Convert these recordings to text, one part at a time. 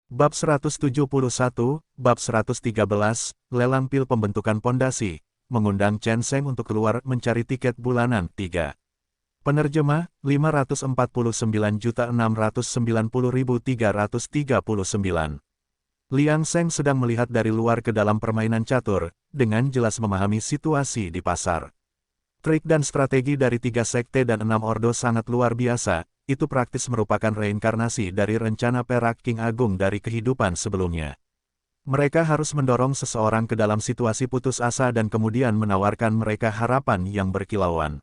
Bab 171, Bab 113, Lelang Pil Pembentukan Pondasi, mengundang Chen Sheng untuk keluar mencari tiket bulanan 3. Penerjemah, 549.690.339. Liang Sheng sedang melihat dari luar ke dalam permainan catur, dengan jelas memahami situasi di pasar. Trik dan strategi dari 3 sekte dan 6 ordo sangat luar biasa. Itu praktis merupakan reinkarnasi dari rencana perak King Agung dari kehidupan sebelumnya. Mereka harus mendorong seseorang ke dalam situasi putus asa dan kemudian menawarkan mereka harapan yang berkilauan.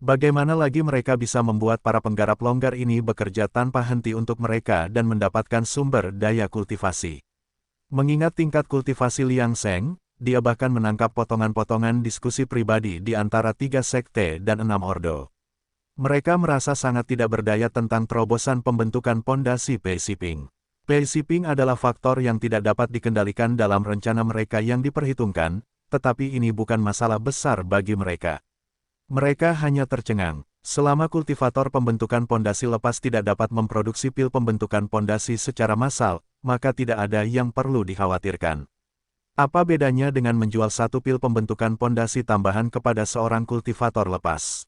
Bagaimana lagi mereka bisa membuat para penggarap longgar ini bekerja tanpa henti untuk mereka dan mendapatkan sumber daya kultivasi. Mengingat tingkat kultivasi Liang Sheng, dia bahkan menangkap potongan-potongan diskusi pribadi di antara 3 sekte dan 6 ordo. Mereka merasa sangat tidak berdaya tentang terobosan pembentukan pondasi Pei Siping. Pei Siping adalah faktor yang tidak dapat dikendalikan dalam rencana mereka yang diperhitungkan, tetapi ini bukan masalah besar bagi mereka. Mereka hanya tercengang. Selama kultivator pembentukan pondasi lepas tidak dapat memproduksi pil pembentukan pondasi secara massal, maka tidak ada yang perlu dikhawatirkan. Apa bedanya dengan menjual satu pil pembentukan pondasi tambahan kepada seorang kultivator lepas?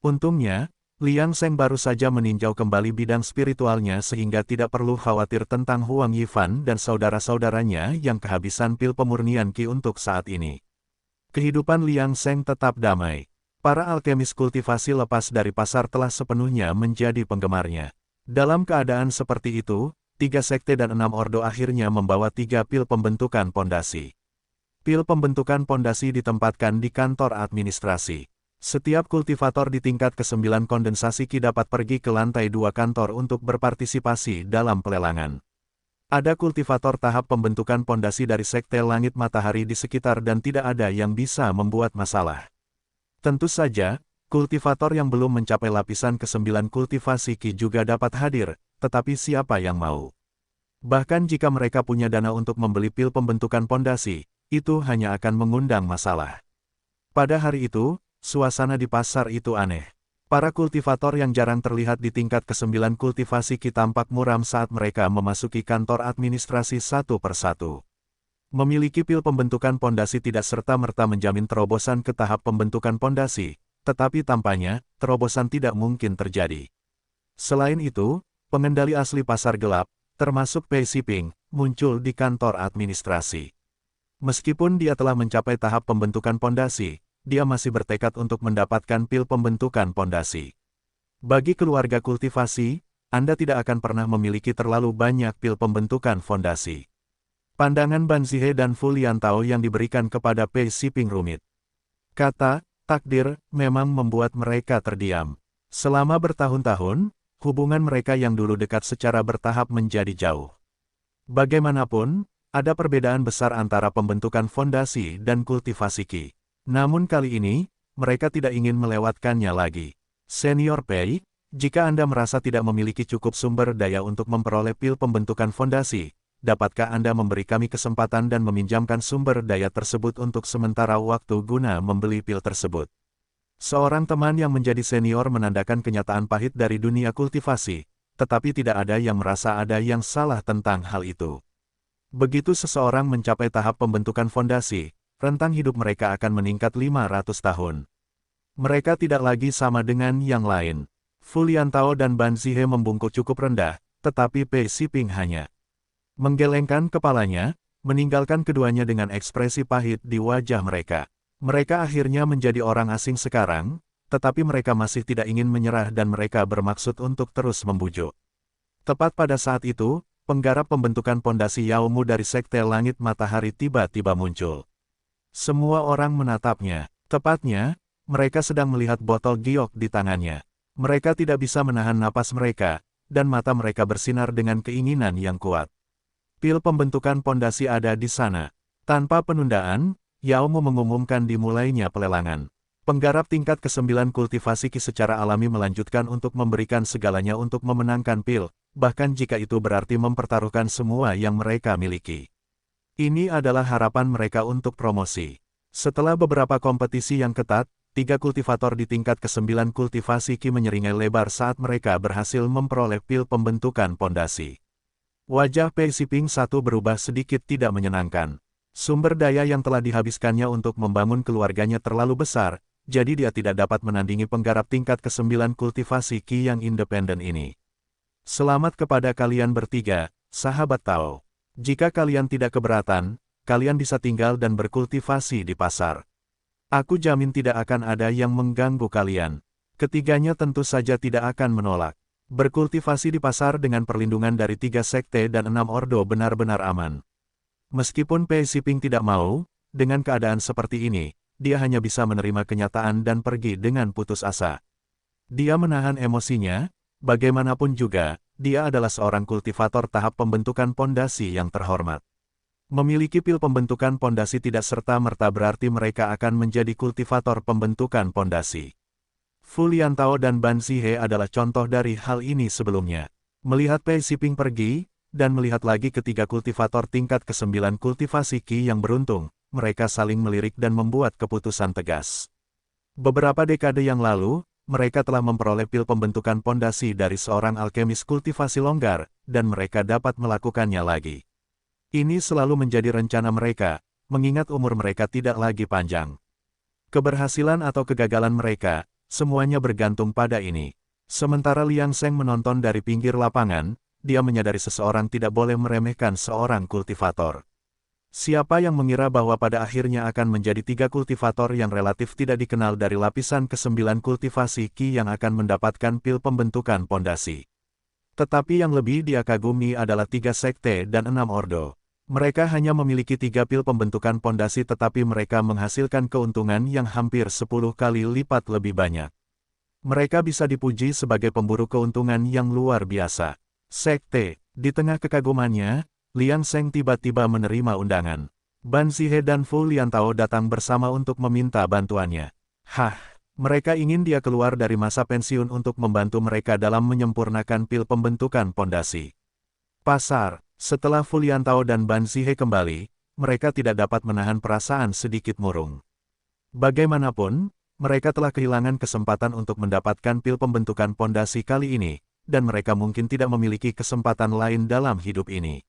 Untungnya, Liang Sheng baru saja meninjau kembali bidang spiritualnya sehingga tidak perlu khawatir tentang Huang Yifan dan saudara-saudaranya yang kehabisan pil pemurnian Qi untuk saat ini. Kehidupan Liang Sheng tetap damai. Para alkemis kultivasi lepas dari pasar telah sepenuhnya menjadi penggemarnya. Dalam keadaan seperti itu, 3 sekte dan 6 ordo akhirnya membawa 3 pil pembentukan pondasi. Pil pembentukan pondasi ditempatkan di kantor administrasi. Setiap kultivator di tingkat ke-9 kondensasi Qi dapat pergi ke lantai 2 kantor untuk berpartisipasi dalam pelelangan. Ada kultivator tahap pembentukan pondasi dari sekte langit matahari di sekitar dan tidak ada yang bisa membuat masalah. Tentu saja, kultivator yang belum mencapai lapisan ke-9 kultivasi Qi juga dapat hadir, tetapi siapa yang mau? Bahkan jika mereka punya dana untuk membeli pil pembentukan pondasi, itu hanya akan mengundang masalah. Pada hari itu, suasana di pasar itu aneh. Para kultivator yang jarang terlihat di tingkat ke-9 kultivasi Qi tampak muram saat mereka memasuki kantor administrasi satu persatu. Memiliki pil pembentukan pondasi tidak serta-merta menjamin terobosan ke tahap pembentukan pondasi, tetapi tampaknya, terobosan tidak mungkin terjadi. Selain itu, pengendali asli pasar gelap, termasuk Pei Siping, muncul di kantor administrasi. Meskipun dia telah mencapai tahap pembentukan pondasi, dia masih bertekad untuk mendapatkan pil pembentukan pondasi. Bagi keluarga kultivasi, Anda tidak akan pernah memiliki terlalu banyak pil pembentukan fondasi. Pandangan Ban Zihe dan Fu Liantao yang diberikan kepada Pei Siping rumit. Kata, takdir, memang membuat mereka terdiam. Selama bertahun-tahun, hubungan mereka yang dulu dekat secara bertahap menjadi jauh. Bagaimanapun, ada perbedaan besar antara pembentukan fondasi dan kultivasi Qi. Namun kali ini, mereka tidak ingin melewatkannya lagi. Senior Pei, jika Anda merasa tidak memiliki cukup sumber daya untuk memperoleh pil pembentukan fondasi, dapatkah Anda memberi kami kesempatan dan meminjamkan sumber daya tersebut untuk sementara waktu guna membeli pil tersebut? Seorang teman yang menjadi senior menandakan kenyataan pahit dari dunia kultivasi, tetapi tidak ada yang merasa ada yang salah tentang hal itu. Begitu seseorang mencapai tahap pembentukan fondasi, rentang hidup mereka akan meningkat 500 tahun. Mereka tidak lagi sama dengan yang lain. Fu Liantao dan Ban Zihe membungkuk cukup rendah, tetapi Pei Siping hanya menggelengkan kepalanya, meninggalkan keduanya dengan ekspresi pahit di wajah mereka. Mereka akhirnya menjadi orang asing sekarang, tetapi mereka masih tidak ingin menyerah dan mereka bermaksud untuk terus membujuk. Tepat pada saat itu, penggarap pembentukan pondasi Yao Mu dari sekte langit matahari tiba-tiba muncul. Semua orang menatapnya. Tepatnya, mereka sedang melihat botol giok di tangannya. Mereka tidak bisa menahan napas mereka, dan mata mereka bersinar dengan keinginan yang kuat. Pil pembentukan pondasi ada di sana. Tanpa penundaan, Yao Mu mengumumkan dimulainya pelelangan. Penggarap tingkat ke-9 kultivasi Qi secara alami melanjutkan untuk memberikan segalanya untuk memenangkan pil, bahkan jika itu berarti mempertaruhkan semua yang mereka miliki. Ini adalah harapan mereka untuk promosi. Setelah beberapa kompetisi yang ketat, 3 kultivator di tingkat ke-9 kultivasi Qi menyeringai lebar saat mereka berhasil memperoleh pil pembentukan pondasi. Wajah Pei Siping I berubah sedikit tidak menyenangkan. Sumber daya yang telah dihabiskannya untuk membangun keluarganya terlalu besar, jadi dia tidak dapat menandingi penggarap tingkat ke-9 kultivasi Qi yang independen ini. Selamat kepada kalian bertiga, sahabat Tao. Jika kalian tidak keberatan, kalian bisa tinggal dan berkultivasi di pasar. Aku jamin tidak akan ada yang mengganggu kalian. Ketiganya tentu saja tidak akan menolak. Berkultivasi di pasar dengan perlindungan dari 3 sekte dan 6 ordo benar-benar aman. Meskipun Pei Siping tidak mau, dengan keadaan seperti ini, dia hanya bisa menerima kenyataan dan pergi dengan putus asa. Dia menahan emosinya, bagaimanapun juga, dia adalah seorang kultivator tahap pembentukan pondasi yang terhormat. Memiliki pil pembentukan pondasi tidak serta-merta berarti mereka akan menjadi kultivator pembentukan pondasi. Fu Liantao dan Ban Zihe adalah contoh dari hal ini sebelumnya. Melihat Pei Siping pergi, dan melihat lagi ketiga kultivator tingkat ke-9 kultivasi Qi yang beruntung, mereka saling melirik dan membuat keputusan tegas. Beberapa dekade yang lalu, mereka telah memperoleh pil pembentukan pondasi dari seorang alkemis kultivasi longgar, dan mereka dapat melakukannya lagi. Ini selalu menjadi rencana mereka, mengingat umur mereka tidak lagi panjang. Keberhasilan atau kegagalan mereka, semuanya bergantung pada ini. Sementara Liang Seng menonton dari pinggir lapangan, dia menyadari seseorang tidak boleh meremehkan seorang kultivator. Siapa yang mengira bahwa pada akhirnya akan menjadi 3 kultivator yang relatif tidak dikenal dari lapisan ke-9 kultivasi Qi yang akan mendapatkan pil pembentukan pondasi. Tetapi yang lebih dia kagumi adalah 3 sekte dan 6 ordo. Mereka hanya memiliki 3 pil pembentukan pondasi tetapi mereka menghasilkan keuntungan yang hampir 10 kali lipat lebih banyak. Mereka bisa dipuji sebagai pemburu keuntungan yang luar biasa. Sekte, di tengah kekagumannya, Liang Seng tiba-tiba menerima undangan. Ban Zihe dan Fu Liantao datang bersama untuk meminta bantuannya. Mereka ingin dia keluar dari masa pensiun untuk membantu mereka dalam menyempurnakan pil pembentukan pondasi. Pasar. Setelah Fu Liantao dan Ban Zihe kembali, mereka tidak dapat menahan perasaan sedikit murung. Bagaimanapun, mereka telah kehilangan kesempatan untuk mendapatkan pil pembentukan pondasi kali ini, dan mereka mungkin tidak memiliki kesempatan lain dalam hidup ini.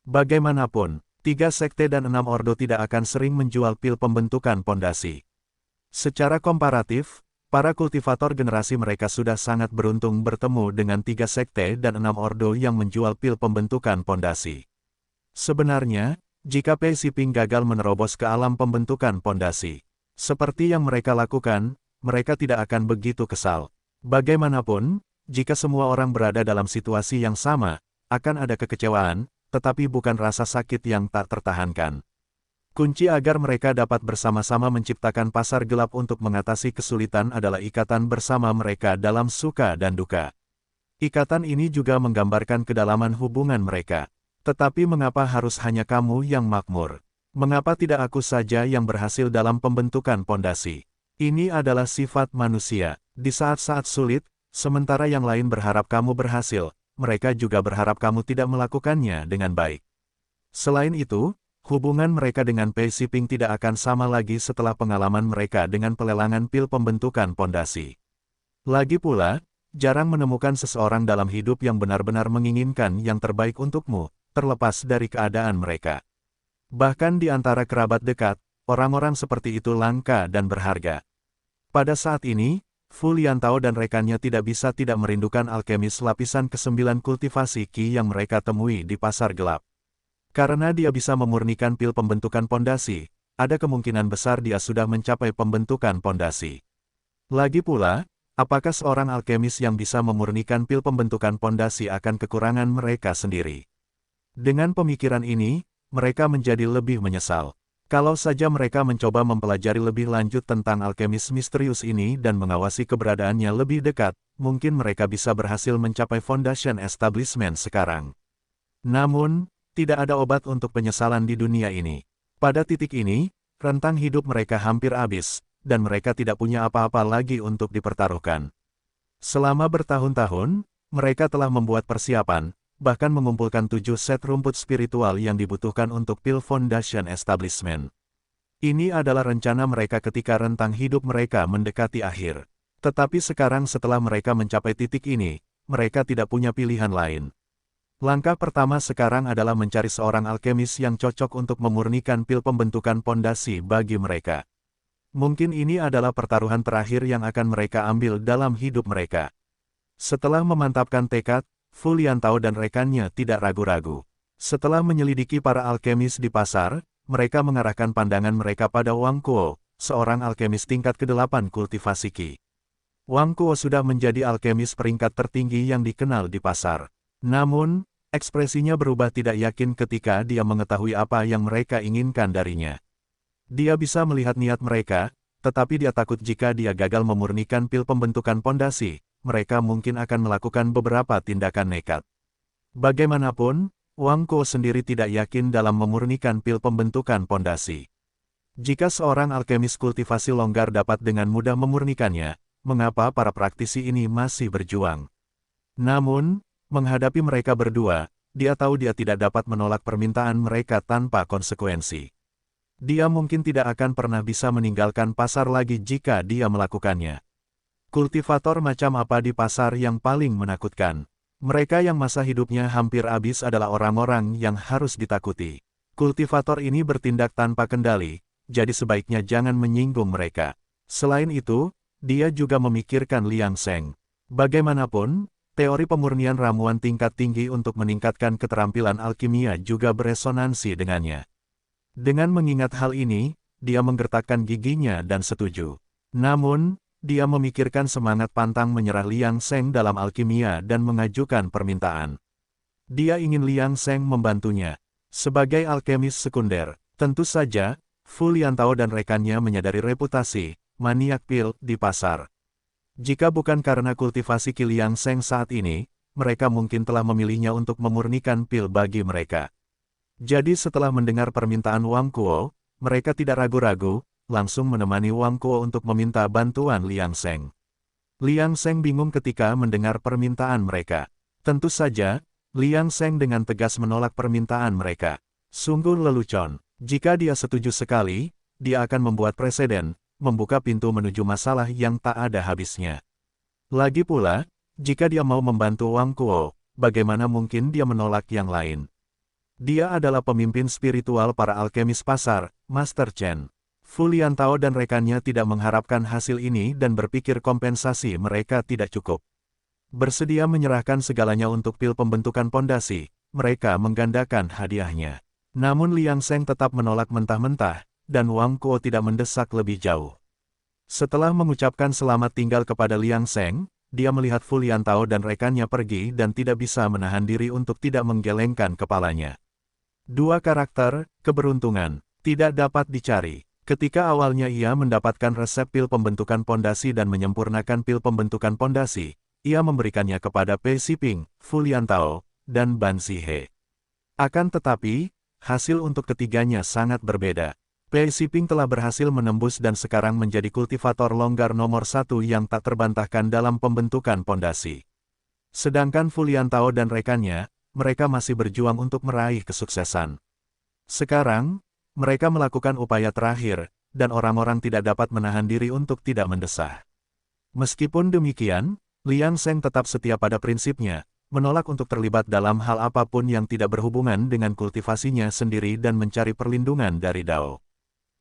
Bagaimanapun, 3 sekte dan 6 ordo tidak akan sering menjual pil pembentukan pondasi. Secara komparatif, para kultivator generasi mereka sudah sangat beruntung bertemu dengan 3 sekte dan 6 ordo yang menjual pil pembentukan pondasi. Sebenarnya, jika Pei Siping gagal menerobos ke alam pembentukan pondasi, seperti yang mereka lakukan, mereka tidak akan begitu kesal. Bagaimanapun, jika semua orang berada dalam situasi yang sama, akan ada kekecewaan, tetapi bukan rasa sakit yang tak tertahankan. Kunci agar mereka dapat bersama-sama menciptakan pasar gelap untuk mengatasi kesulitan adalah ikatan bersama mereka dalam suka dan duka. Ikatan ini juga menggambarkan kedalaman hubungan mereka. Tetapi mengapa harus hanya kamu yang makmur? Mengapa tidak aku saja yang berhasil dalam pembentukan pondasi? Ini adalah sifat manusia. Di saat-saat sulit, sementara yang lain berharap kamu berhasil, mereka juga berharap kamu tidak melakukannya dengan baik. Selain itu, hubungan mereka dengan Pei Siping tidak akan sama lagi setelah pengalaman mereka dengan pelelangan pil pembentukan pondasi. Lagi pula, jarang menemukan seseorang dalam hidup yang benar-benar menginginkan yang terbaik untukmu, terlepas dari keadaan mereka. Bahkan di antara kerabat dekat, orang-orang seperti itu langka dan berharga. Pada saat ini, Fu Liantao dan rekannya tidak bisa tidak merindukan alkemis lapisan ke-9 kultivasi Qi yang mereka temui di pasar gelap. Karena dia bisa memurnikan pil pembentukan pondasi, ada kemungkinan besar dia sudah mencapai pembentukan pondasi. Lagi pula, apakah seorang alkemis yang bisa memurnikan pil pembentukan pondasi akan kekurangan mereka sendiri? Dengan pemikiran ini, mereka menjadi lebih menyesal. Kalau saja mereka mencoba mempelajari lebih lanjut tentang alkemis misterius ini dan mengawasi keberadaannya lebih dekat, mungkin mereka bisa berhasil mencapai foundation establishment sekarang. Namun, tidak ada obat untuk penyesalan di dunia ini. Pada titik ini, rentang hidup mereka hampir habis, dan mereka tidak punya apa-apa lagi untuk dipertaruhkan. Selama bertahun-tahun, mereka telah membuat persiapan, bahkan mengumpulkan 7 set rumput spiritual yang dibutuhkan untuk pil foundation establishment. Ini adalah rencana mereka ketika rentang hidup mereka mendekati akhir. Tetapi sekarang setelah mereka mencapai titik ini, mereka tidak punya pilihan lain. Langkah pertama sekarang adalah mencari seorang alkemis yang cocok untuk memurnikan pil pembentukan pondasi bagi mereka. Mungkin ini adalah pertaruhan terakhir yang akan mereka ambil dalam hidup mereka. Setelah memantapkan tekad, Fu Liantao dan rekannya tidak ragu-ragu. Setelah menyelidiki para alkemis di pasar, mereka mengarahkan pandangan mereka pada Wang Kuo, seorang alkemis tingkat ke-8 kultivasi Qi. Wang Kuo sudah menjadi alkemis peringkat tertinggi yang dikenal di pasar. Namun, ekspresinya berubah tidak yakin ketika dia mengetahui apa yang mereka inginkan darinya. Dia bisa melihat niat mereka, tetapi dia takut jika dia gagal memurnikan pil pembentukan pondasi, mereka mungkin akan melakukan beberapa tindakan nekat. Bagaimanapun, Wang Kuo sendiri tidak yakin dalam memurnikan pil pembentukan pondasi. Jika seorang alkemis kultivasi longgar dapat dengan mudah memurnikannya, mengapa para praktisi ini masih berjuang? Namun, menghadapi mereka berdua, dia tahu dia tidak dapat menolak permintaan mereka tanpa konsekuensi. Dia mungkin tidak akan pernah bisa meninggalkan pasar lagi jika dia melakukannya. Kultivator macam apa di pasar yang paling menakutkan? Mereka yang masa hidupnya hampir habis adalah orang-orang yang harus ditakuti. Kultivator ini bertindak tanpa kendali, jadi sebaiknya jangan menyinggung mereka. Selain itu, dia juga memikirkan Liang Seng. Bagaimanapun, teori pemurnian ramuan tingkat tinggi untuk meningkatkan keterampilan alkimia juga beresonansi dengannya. Dengan mengingat hal ini, dia menggertakkan giginya dan setuju. Namun, dia memikirkan semangat pantang menyerah Liang Seng dalam alkimia dan mengajukan permintaan. Dia ingin Liang Seng membantunya. Sebagai alkemis sekunder, tentu saja, Fu Liantao dan rekannya menyadari reputasi maniak pil di pasar. Jika bukan karena kultivasi Qi Liang Seng saat ini, mereka mungkin telah memilihnya untuk memurnikan pil bagi mereka. Jadi setelah mendengar permintaan Wang Kuo, mereka tidak ragu-ragu, langsung menemani Wang Kuo untuk meminta bantuan Liang Seng. Liang Seng bingung ketika mendengar permintaan mereka. Tentu saja, Liang Seng dengan tegas menolak permintaan mereka. Sungguh lelucon. Jika dia setuju sekali, dia akan membuat preseden, membuka pintu menuju masalah yang tak ada habisnya. Lagi pula, jika dia mau membantu Wang Kuo, bagaimana mungkin dia menolak yang lain? Dia adalah pemimpin spiritual para alkemis pasar, Master Chen. Fu Liantao dan rekannya tidak mengharapkan hasil ini dan berpikir kompensasi mereka tidak cukup. Bersedia menyerahkan segalanya untuk pil pembentukan pondasi, mereka menggandakan hadiahnya. Namun Liang Seng tetap menolak mentah-mentah, dan Wang Kuo tidak mendesak lebih jauh. Setelah mengucapkan selamat tinggal kepada Liang Seng, dia melihat Fu Liantao dan rekannya pergi dan tidak bisa menahan diri untuk tidak menggelengkan kepalanya. Dua karakter, keberuntungan, tidak dapat dicari. Ketika awalnya ia mendapatkan resep pil pembentukan pondasi dan menyempurnakan pil pembentukan pondasi, ia memberikannya kepada Pei Siping, Fu Liantao, dan Ban Zihe. Akan tetapi, hasil untuk ketiganya sangat berbeda. Pei Siping telah berhasil menembus dan sekarang menjadi kultivator longgar nomor 1 yang tak terbantahkan dalam pembentukan pondasi. Sedangkan Fu Liantao dan rekannya, mereka masih berjuang untuk meraih kesuksesan. Sekarang, mereka melakukan upaya terakhir, dan orang-orang tidak dapat menahan diri untuk tidak mendesah. Meskipun demikian, Liang Seng tetap setia pada prinsipnya, menolak untuk terlibat dalam hal apapun yang tidak berhubungan dengan kultivasinya sendiri dan mencari perlindungan dari Dao.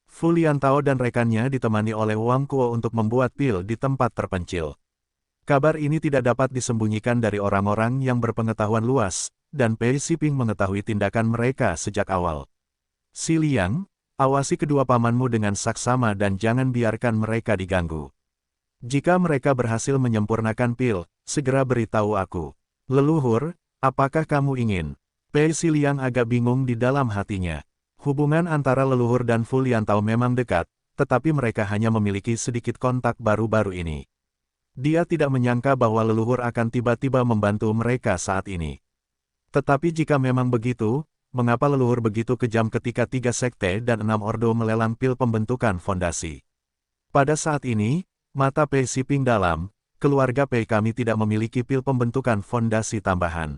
Fu Liantao dan rekannya ditemani oleh Wang Kuo untuk membuat pil di tempat terpencil. Kabar ini tidak dapat disembunyikan dari orang-orang yang berpengetahuan luas, dan Pei Siping mengetahui tindakan mereka sejak awal. Si Liang, awasi kedua pamanmu dengan saksama dan jangan biarkan mereka diganggu. Jika mereka berhasil menyempurnakan pil, segera beritahu aku. Leluhur, apakah kamu ingin? Pei Si Liang agak bingung di dalam hatinya. Hubungan antara leluhur dan Fu Liantao memang dekat, tetapi mereka hanya memiliki sedikit kontak baru-baru ini. Dia tidak menyangka bahwa leluhur akan tiba-tiba membantu mereka saat ini. Tetapi jika memang begitu, mengapa leluhur begitu kejam ketika 3 sekte dan 6 ordo melelang pil pembentukan fondasi? Pada saat ini, mata Pei Siping dalam, keluarga Pei kami tidak memiliki pil pembentukan fondasi tambahan.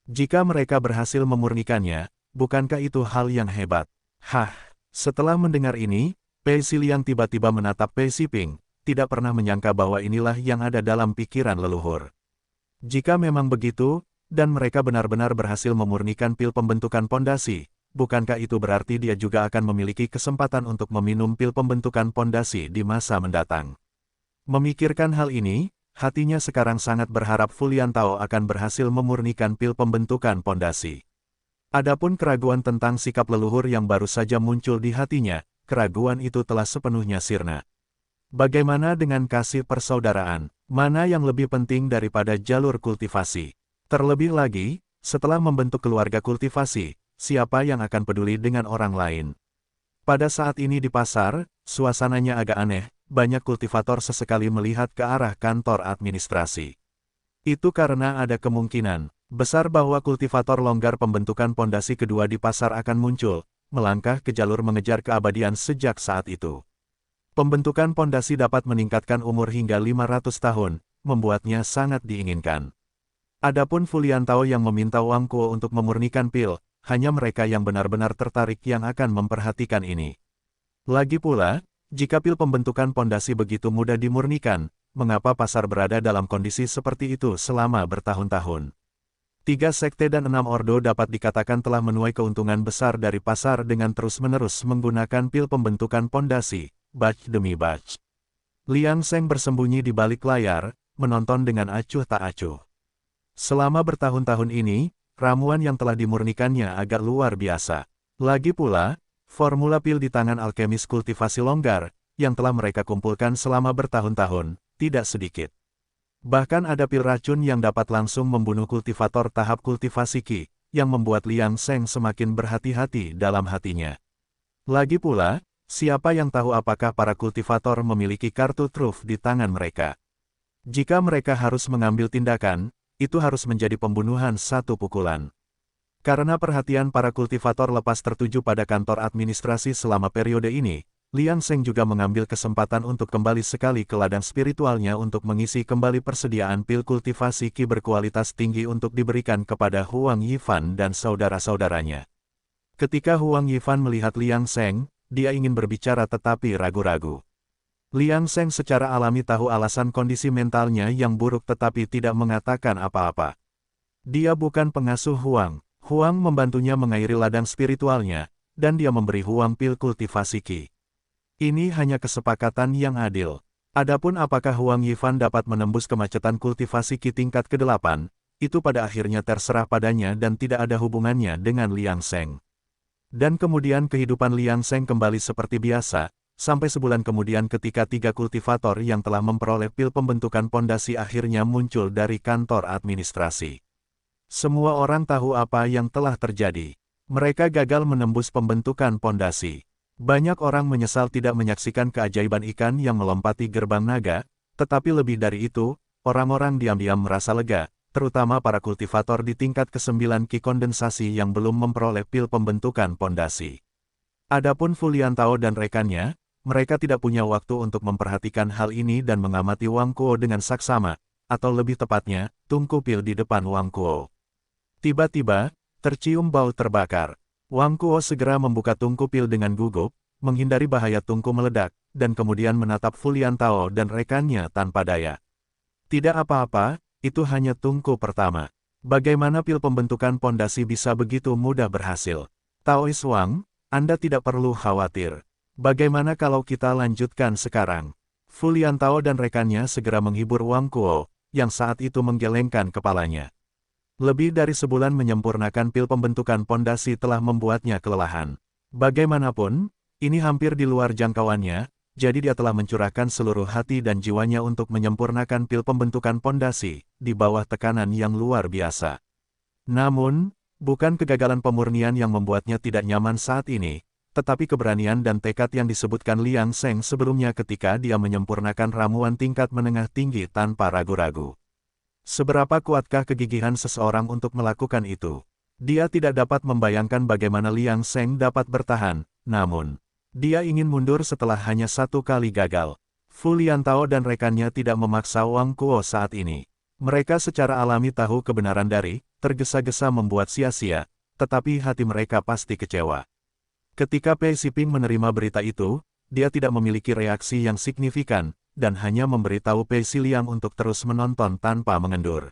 Jika mereka berhasil memurnikannya, bukankah itu hal yang hebat? Hah, setelah mendengar ini, Pei Si Liang tiba-tiba menatap Pei Siping, tidak pernah menyangka bahwa inilah yang ada dalam pikiran leluhur. Jika memang begitu, dan mereka benar-benar berhasil memurnikan pil pembentukan pondasi, bukankah itu berarti dia juga akan memiliki kesempatan untuk meminum pil pembentukan pondasi di masa mendatang? Memikirkan hal ini, hatinya sekarang sangat berharap Fu Liantao akan berhasil memurnikan pil pembentukan pondasi. Adapun keraguan tentang sikap leluhur yang baru saja muncul di hatinya, keraguan itu telah sepenuhnya sirna. Bagaimana dengan kasih persaudaraan? Mana yang lebih penting daripada jalur kultivasi? Terlebih lagi, setelah membentuk keluarga kultivasi, siapa yang akan peduli dengan orang lain? Pada saat ini di pasar, suasananya agak aneh, banyak kultivator sesekali melihat ke arah kantor administrasi. Itu karena ada kemungkinan besar bahwa kultivator longgar pembentukan pondasi kedua di pasar akan muncul, melangkah ke jalur mengejar keabadian sejak saat itu. Pembentukan pondasi dapat meningkatkan umur hingga 500 tahun, membuatnya sangat diinginkan. Adapun Fu Liantao yang meminta Wang Kuo untuk memurnikan pil, hanya mereka yang benar-benar tertarik yang akan memperhatikan ini. Lagi pula, jika pil pembentukan pondasi begitu mudah dimurnikan, mengapa pasar berada dalam kondisi seperti itu selama bertahun-tahun? 3 sekte dan 6 ordo dapat dikatakan telah menuai keuntungan besar dari pasar dengan terus-menerus menggunakan pil pembentukan pondasi, batch demi batch. Liang Seng bersembunyi di balik layar, menonton dengan acuh tak acuh. Selama bertahun-tahun ini, ramuan yang telah dimurnikannya agak luar biasa. Lagi pula, formula pil di tangan alkemis kultivasi longgar, yang telah mereka kumpulkan selama bertahun-tahun, tidak sedikit. Bahkan ada pil racun yang dapat langsung membunuh kultivator tahap kultivasi Qi, yang membuat Liang Seng semakin berhati-hati dalam hatinya. Lagi pula, siapa yang tahu apakah para kultivator memiliki kartu truf di tangan mereka? Jika mereka harus mengambil tindakan, itu harus menjadi pembunuhan satu pukulan. Karena perhatian para kultivator lepas tertuju pada kantor administrasi selama periode ini, Liang Seng juga mengambil kesempatan untuk kembali sekali ke ladang spiritualnya untuk mengisi kembali persediaan pil kultivasi Qi berkualitas tinggi untuk diberikan kepada Huang Yifan dan saudara-saudaranya. Ketika Huang Yifan melihat Liang Seng, dia ingin berbicara tetapi ragu-ragu. Liang Seng secara alami tahu alasan kondisi mentalnya yang buruk tetapi tidak mengatakan apa-apa. Dia bukan pengasuh Huang. Huang membantunya mengairi ladang spiritualnya, dan dia memberi Huang pil kultivasi Qi. Ini hanya kesepakatan yang adil. Adapun apakah Huang Yifan dapat menembus kemacetan kultivasi Qi tingkat ke-8, itu pada akhirnya terserah padanya dan tidak ada hubungannya dengan Liang Seng. Dan kemudian kehidupan Liang Seng kembali seperti biasa, sampai sebulan kemudian ketika 3 kultivator yang telah memperoleh pil pembentukan pondasi akhirnya muncul dari kantor administrasi. Semua orang tahu apa yang telah terjadi. Mereka gagal menembus pembentukan pondasi. Banyak orang menyesal tidak menyaksikan keajaiban ikan yang melompati gerbang naga, tetapi lebih dari itu, orang-orang diam-diam merasa lega, terutama para kultivator di tingkat ke-9 Qi kondensasi yang belum memperoleh pil pembentukan pondasi. Adapun Fu Liantao dan rekannya, mereka tidak punya waktu untuk memperhatikan hal ini dan mengamati Wang Kuo dengan saksama, atau lebih tepatnya, tungku pil di depan Wang Kuo. Tiba-tiba, tercium bau terbakar. Wang Kuo segera membuka tungku pil dengan gugup, menghindari bahaya tungku meledak, dan kemudian menatap Fu Liantao dan rekannya tanpa daya. Tidak apa-apa, itu hanya tungku pertama. Bagaimana pil pembentukan pondasi bisa begitu mudah berhasil? Taois Wang, Anda tidak perlu khawatir. Bagaimana kalau kita lanjutkan sekarang? Fu Liantao dan rekannya segera menghibur Wang Kuo, yang saat itu menggelengkan kepalanya. Lebih dari sebulan menyempurnakan pil pembentukan pondasi telah membuatnya kelelahan. Bagaimanapun, ini hampir di luar jangkauannya, jadi dia telah mencurahkan seluruh hati dan jiwanya untuk menyempurnakan pil pembentukan pondasi, di bawah tekanan yang luar biasa. Namun, bukan kegagalan pemurnian yang membuatnya tidak nyaman saat ini, tetapi keberanian dan tekad yang disebutkan Liang Seng sebelumnya ketika dia menyempurnakan ramuan tingkat menengah tinggi tanpa ragu-ragu. Seberapa kuatkah kegigihan seseorang untuk melakukan itu? Dia tidak dapat membayangkan bagaimana Liang Seng dapat bertahan, namun, dia ingin mundur setelah hanya 1 kali gagal. Fu Liantao dan rekannya tidak memaksa Wang Kuo saat ini. Mereka secara alami tahu kebenaran dari, tergesa-gesa membuat sia-sia, tetapi hati mereka pasti kecewa. Ketika Pei Siping menerima berita itu, dia tidak memiliki reaksi yang signifikan, dan hanya memberitahu Pei Siliang untuk terus menonton tanpa mengendur.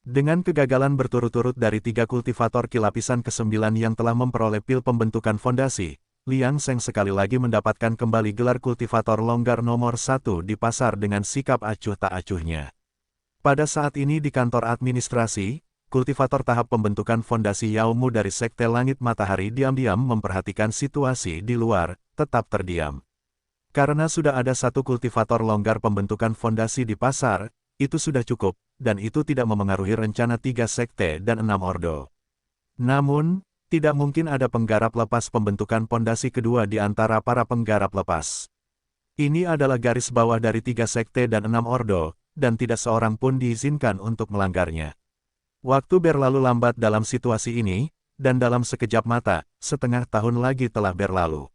Dengan kegagalan berturut-turut dari 3 kultivator ki lapisan ke-9 yang telah memperoleh pil pembentukan fondasi, Liang Seng sekali lagi mendapatkan kembali gelar kultivator longgar nomor 1 di pasar dengan sikap acuh tak acuhnya. Pada saat ini di kantor administrasi, kultivator tahap pembentukan fondasi Yao Mu dari Sekte Langit Matahari diam-diam memperhatikan situasi di luar, tetap terdiam. Karena sudah ada 1 kultivator longgar pembentukan fondasi di pasar, itu sudah cukup, dan itu tidak memengaruhi rencana 3 sekte dan 6 ordo. Namun, tidak mungkin ada penggarap lepas pembentukan fondasi kedua di antara para penggarap lepas. Ini adalah garis bawah dari 3 sekte dan 6 ordo, dan tidak seorang pun diizinkan untuk melanggarnya. Waktu berlalu lambat dalam situasi ini, dan dalam sekejap mata, setengah tahun lagi telah berlalu.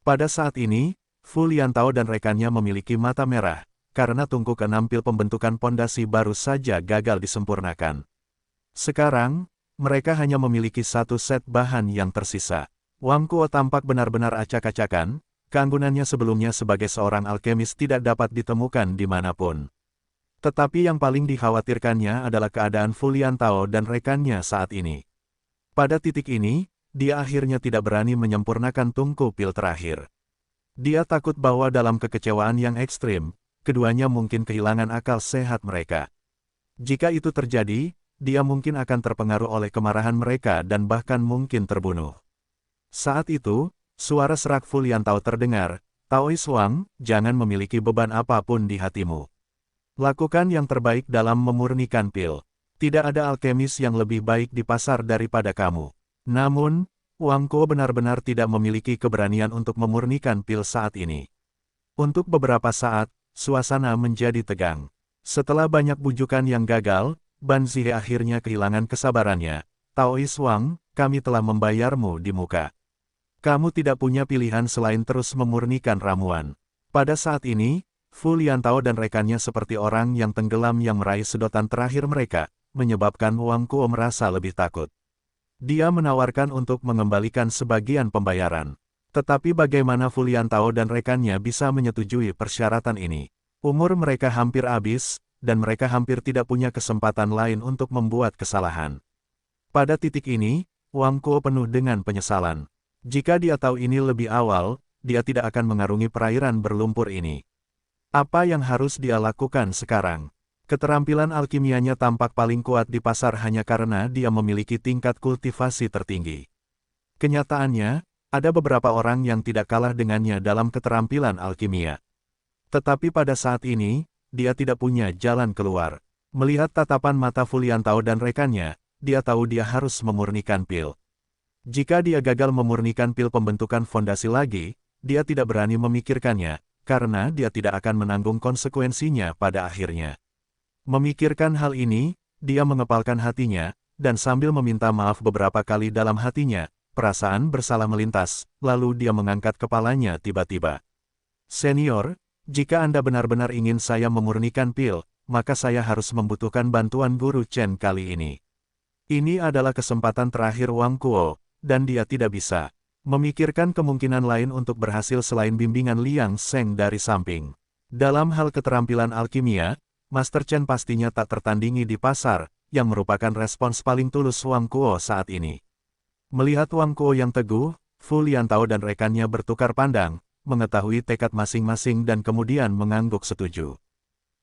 Pada saat ini, Fu Liantao dan rekannya memiliki mata merah, karena tungku ke-6 pil pembentukan pondasi baru saja gagal disempurnakan. Sekarang, mereka hanya memiliki 1 set bahan yang tersisa. Wang Kuo tampak benar-benar acak-acakan, keanggunannya sebelumnya sebagai seorang alkemis tidak dapat ditemukan dimanapun. Tetapi yang paling dikhawatirkannya adalah keadaan Fu Liantao dan rekannya saat ini. Pada titik ini, dia akhirnya tidak berani menyempurnakan tungku pil terakhir. Dia takut bahwa dalam kekecewaan yang ekstrim, keduanya mungkin kehilangan akal sehat mereka. Jika itu terjadi, dia mungkin akan terpengaruh oleh kemarahan mereka dan bahkan mungkin terbunuh. Saat itu, suara serak Fu Liantao terdengar, "Taois Wang, jangan memiliki beban apapun di hatimu. Lakukan yang terbaik dalam memurnikan pil. Tidak ada alkemis yang lebih baik di pasar daripada kamu." Namun, Wang Kuo benar-benar tidak memiliki keberanian untuk memurnikan pil saat ini. Untuk beberapa saat, suasana menjadi tegang. Setelah banyak bujukan yang gagal, Ban Zihe akhirnya kehilangan kesabarannya. "Taois Wang, kami telah membayarmu di muka. Kamu tidak punya pilihan selain terus memurnikan ramuan." Pada saat ini, Fu Liantao dan rekannya seperti orang yang tenggelam yang meraih sedotan terakhir mereka, menyebabkan Wang Kuo merasa lebih takut. Dia menawarkan untuk mengembalikan sebagian pembayaran. Tetapi bagaimana Fu Liantao dan rekannya bisa menyetujui persyaratan ini? Umur mereka hampir habis, dan mereka hampir tidak punya kesempatan lain untuk membuat kesalahan. Pada titik ini, Wang Kuo penuh dengan penyesalan. Jika dia tahu ini lebih awal, dia tidak akan mengarungi perairan berlumpur ini. Apa yang harus dia lakukan sekarang? Keterampilan alkimianya tampak paling kuat di pasar hanya karena dia memiliki tingkat kultivasi tertinggi. Kenyataannya, ada beberapa orang yang tidak kalah dengannya dalam keterampilan alkimia. Tetapi pada saat ini, dia tidak punya jalan keluar. Melihat tatapan mata Fu Liantao dan rekannya, dia tahu dia harus memurnikan pil. Jika dia gagal memurnikan pil pembentukan fondasi lagi, dia tidak berani memikirkannya, karena dia tidak akan menanggung konsekuensinya pada akhirnya. Memikirkan hal ini, dia mengepalkan hatinya, dan sambil meminta maaf beberapa kali dalam hatinya, perasaan bersalah melintas, lalu dia mengangkat kepalanya tiba-tiba. "Senior, jika Anda benar-benar ingin saya memurnikan pil, maka saya harus membutuhkan bantuan Guru Chen kali ini." Ini adalah kesempatan terakhir Wang Kuo, dan dia tidak bisa memikirkan kemungkinan lain untuk berhasil selain bimbingan Liang Seng dari samping. Dalam hal keterampilan alkimia, Master Chen pastinya tak tertandingi di pasar, yang merupakan respons paling tulus Wang Kuo saat ini. Melihat Wang Kuo yang teguh, Fu Liantao dan rekannya bertukar pandang, mengetahui tekad masing-masing dan kemudian mengangguk setuju.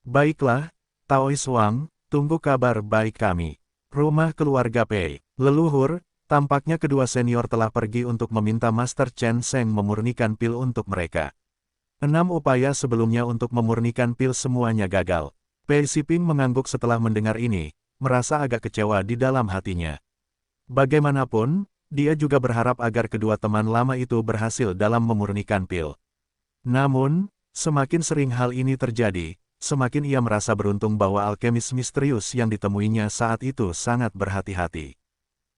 "Baiklah, Taois Wang, tunggu kabar baik kami." Rumah keluarga Pei. Leluhur, tampaknya kedua senior telah pergi untuk meminta Master Chen Seng memurnikan pil untuk mereka. 6 upaya sebelumnya untuk memurnikan pil semuanya gagal. Pei Siping mengangguk setelah mendengar ini, merasa agak kecewa di dalam hatinya. Bagaimanapun, dia juga berharap agar kedua teman lama itu berhasil dalam memurnikan pil. Namun, semakin sering hal ini terjadi, semakin ia merasa beruntung bahwa alkemis misterius yang ditemuinya saat itu sangat berhati-hati.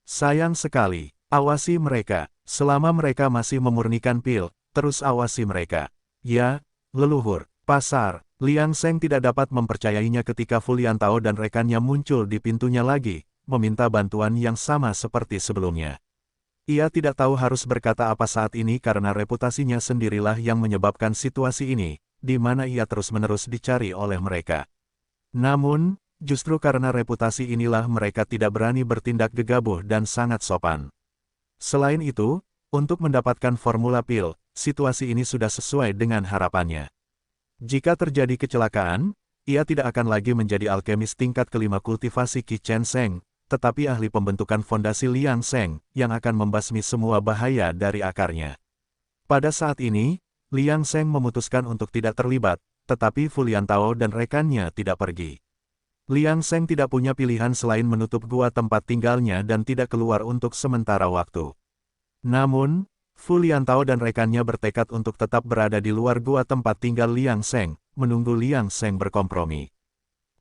Sayang sekali, awasi mereka, selama mereka masih memurnikan pil, terus awasi mereka. Ya, leluhur, pasar. Liang Seng tidak dapat mempercayainya ketika Fu Liantao dan rekannya muncul di pintunya lagi, meminta bantuan yang sama seperti sebelumnya. Ia tidak tahu harus berkata apa saat ini karena reputasinya sendirilah yang menyebabkan situasi ini, di mana ia terus-menerus dicari oleh mereka. Namun, Justru karena reputasi inilah mereka tidak berani bertindak gegabah dan sangat sopan. Selain itu, untuk mendapatkan formula pil, situasi ini sudah sesuai dengan harapannya. Jika terjadi kecelakaan, ia tidak akan lagi menjadi alkemis tingkat kelima kultivasi Qi Chen Sheng, tetapi ahli pembentukan fondasi Liang Sheng, yang akan membasmi semua bahaya dari akarnya. Pada saat ini, Liang Sheng memutuskan untuk tidak terlibat, tetapi Fu Liantao dan rekannya tidak pergi. Liang Sheng tidak punya pilihan selain menutup gua tempat tinggalnya dan tidak keluar untuk sementara waktu. Namun, Fu Liantao dan rekannya bertekad untuk tetap berada di luar gua tempat tinggal Liang Sheng, menunggu Liang Sheng berkompromi.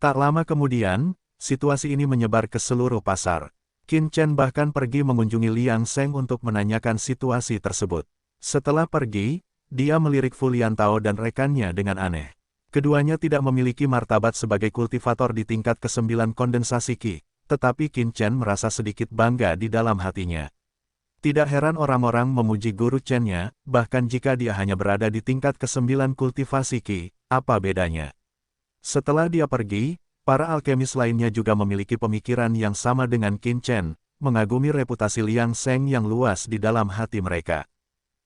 Tak lama kemudian, situasi ini menyebar ke seluruh pasar. Qin Chen bahkan pergi mengunjungi Liang Sheng untuk menanyakan situasi tersebut. Setelah pergi, dia melirik Fu Liantao dan rekannya dengan aneh. Keduanya tidak memiliki martabat sebagai kultivator di tingkat ke-9 kondensasi Qi, tetapi Qin Chen merasa sedikit bangga di dalam hatinya. Tidak heran orang-orang memuji guru Chen-nya, bahkan jika dia hanya berada di tingkat ke-9 kultivasi Qi, apa bedanya? Setelah dia pergi, para alkemis lainnya juga memiliki pemikiran yang sama dengan Qin Chen, mengagumi reputasi Liang Sheng yang luas di dalam hati mereka.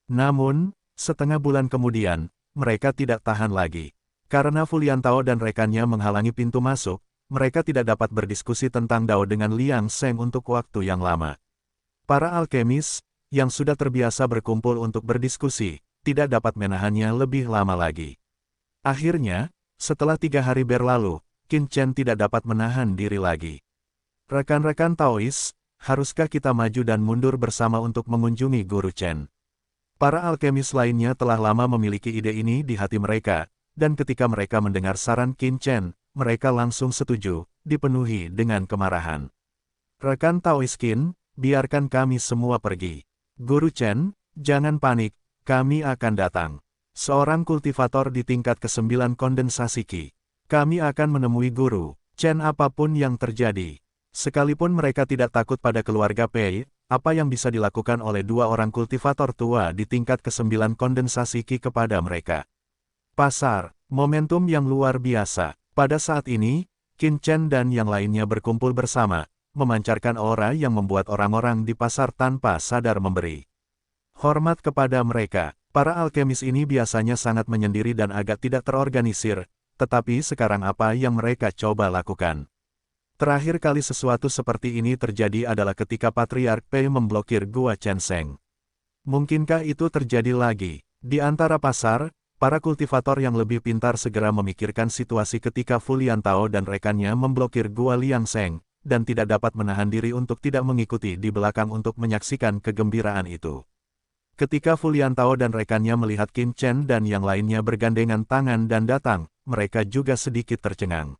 Namun, setengah bulan kemudian, mereka tidak tahan lagi. Karena Fu Liantao dan rekannya menghalangi pintu masuk, mereka tidak dapat berdiskusi tentang Dao dengan Liang Sheng untuk waktu yang lama. Para alkemis, yang sudah terbiasa berkumpul untuk berdiskusi, tidak dapat menahannya lebih lama lagi. Akhirnya, setelah 3 hari berlalu, Qin Chen tidak dapat menahan diri lagi. Rekan-rekan Taois, haruskah kita maju dan mundur bersama untuk mengunjungi guru Chen? Para alkemis lainnya telah lama memiliki ide ini di hati mereka, dan ketika mereka mendengar saran Qin Chen, mereka langsung setuju, dipenuhi dengan kemarahan. Rekan Taois Qin, biarkan kami semua pergi. Guru Chen, jangan panik, kami akan datang. Seorang kultivator di tingkat ke-9 kondensasi Qi. Kami akan menemui guru Chen apapun yang terjadi. Sekalipun mereka tidak takut pada keluarga Pei, apa yang bisa dilakukan oleh 2 orang kultivator tua di tingkat ke-9 kondensasi Qi kepada mereka? Pasar, momentum yang luar biasa. Pada saat ini, Qin Chen dan yang lainnya berkumpul bersama, memancarkan aura yang membuat orang-orang di pasar tanpa sadar memberi hormat kepada mereka. Para alkemis ini biasanya sangat menyendiri dan agak tidak terorganisir, tetapi sekarang apa yang mereka coba lakukan? Terakhir kali sesuatu seperti ini terjadi adalah ketika Patriark Pei memblokir Gua Chen Sheng. Mungkinkah itu terjadi lagi? Di antara pasar, para kultivator yang lebih pintar segera memikirkan situasi ketika Fu Liantao dan rekannya memblokir Gua Liang Sheng, dan tidak dapat menahan diri untuk tidak mengikuti di belakang untuk menyaksikan kegembiraan itu. Ketika Fu Liantao dan rekannya melihat Qin Chen dan yang lainnya bergandengan tangan dan datang, mereka juga sedikit tercengang.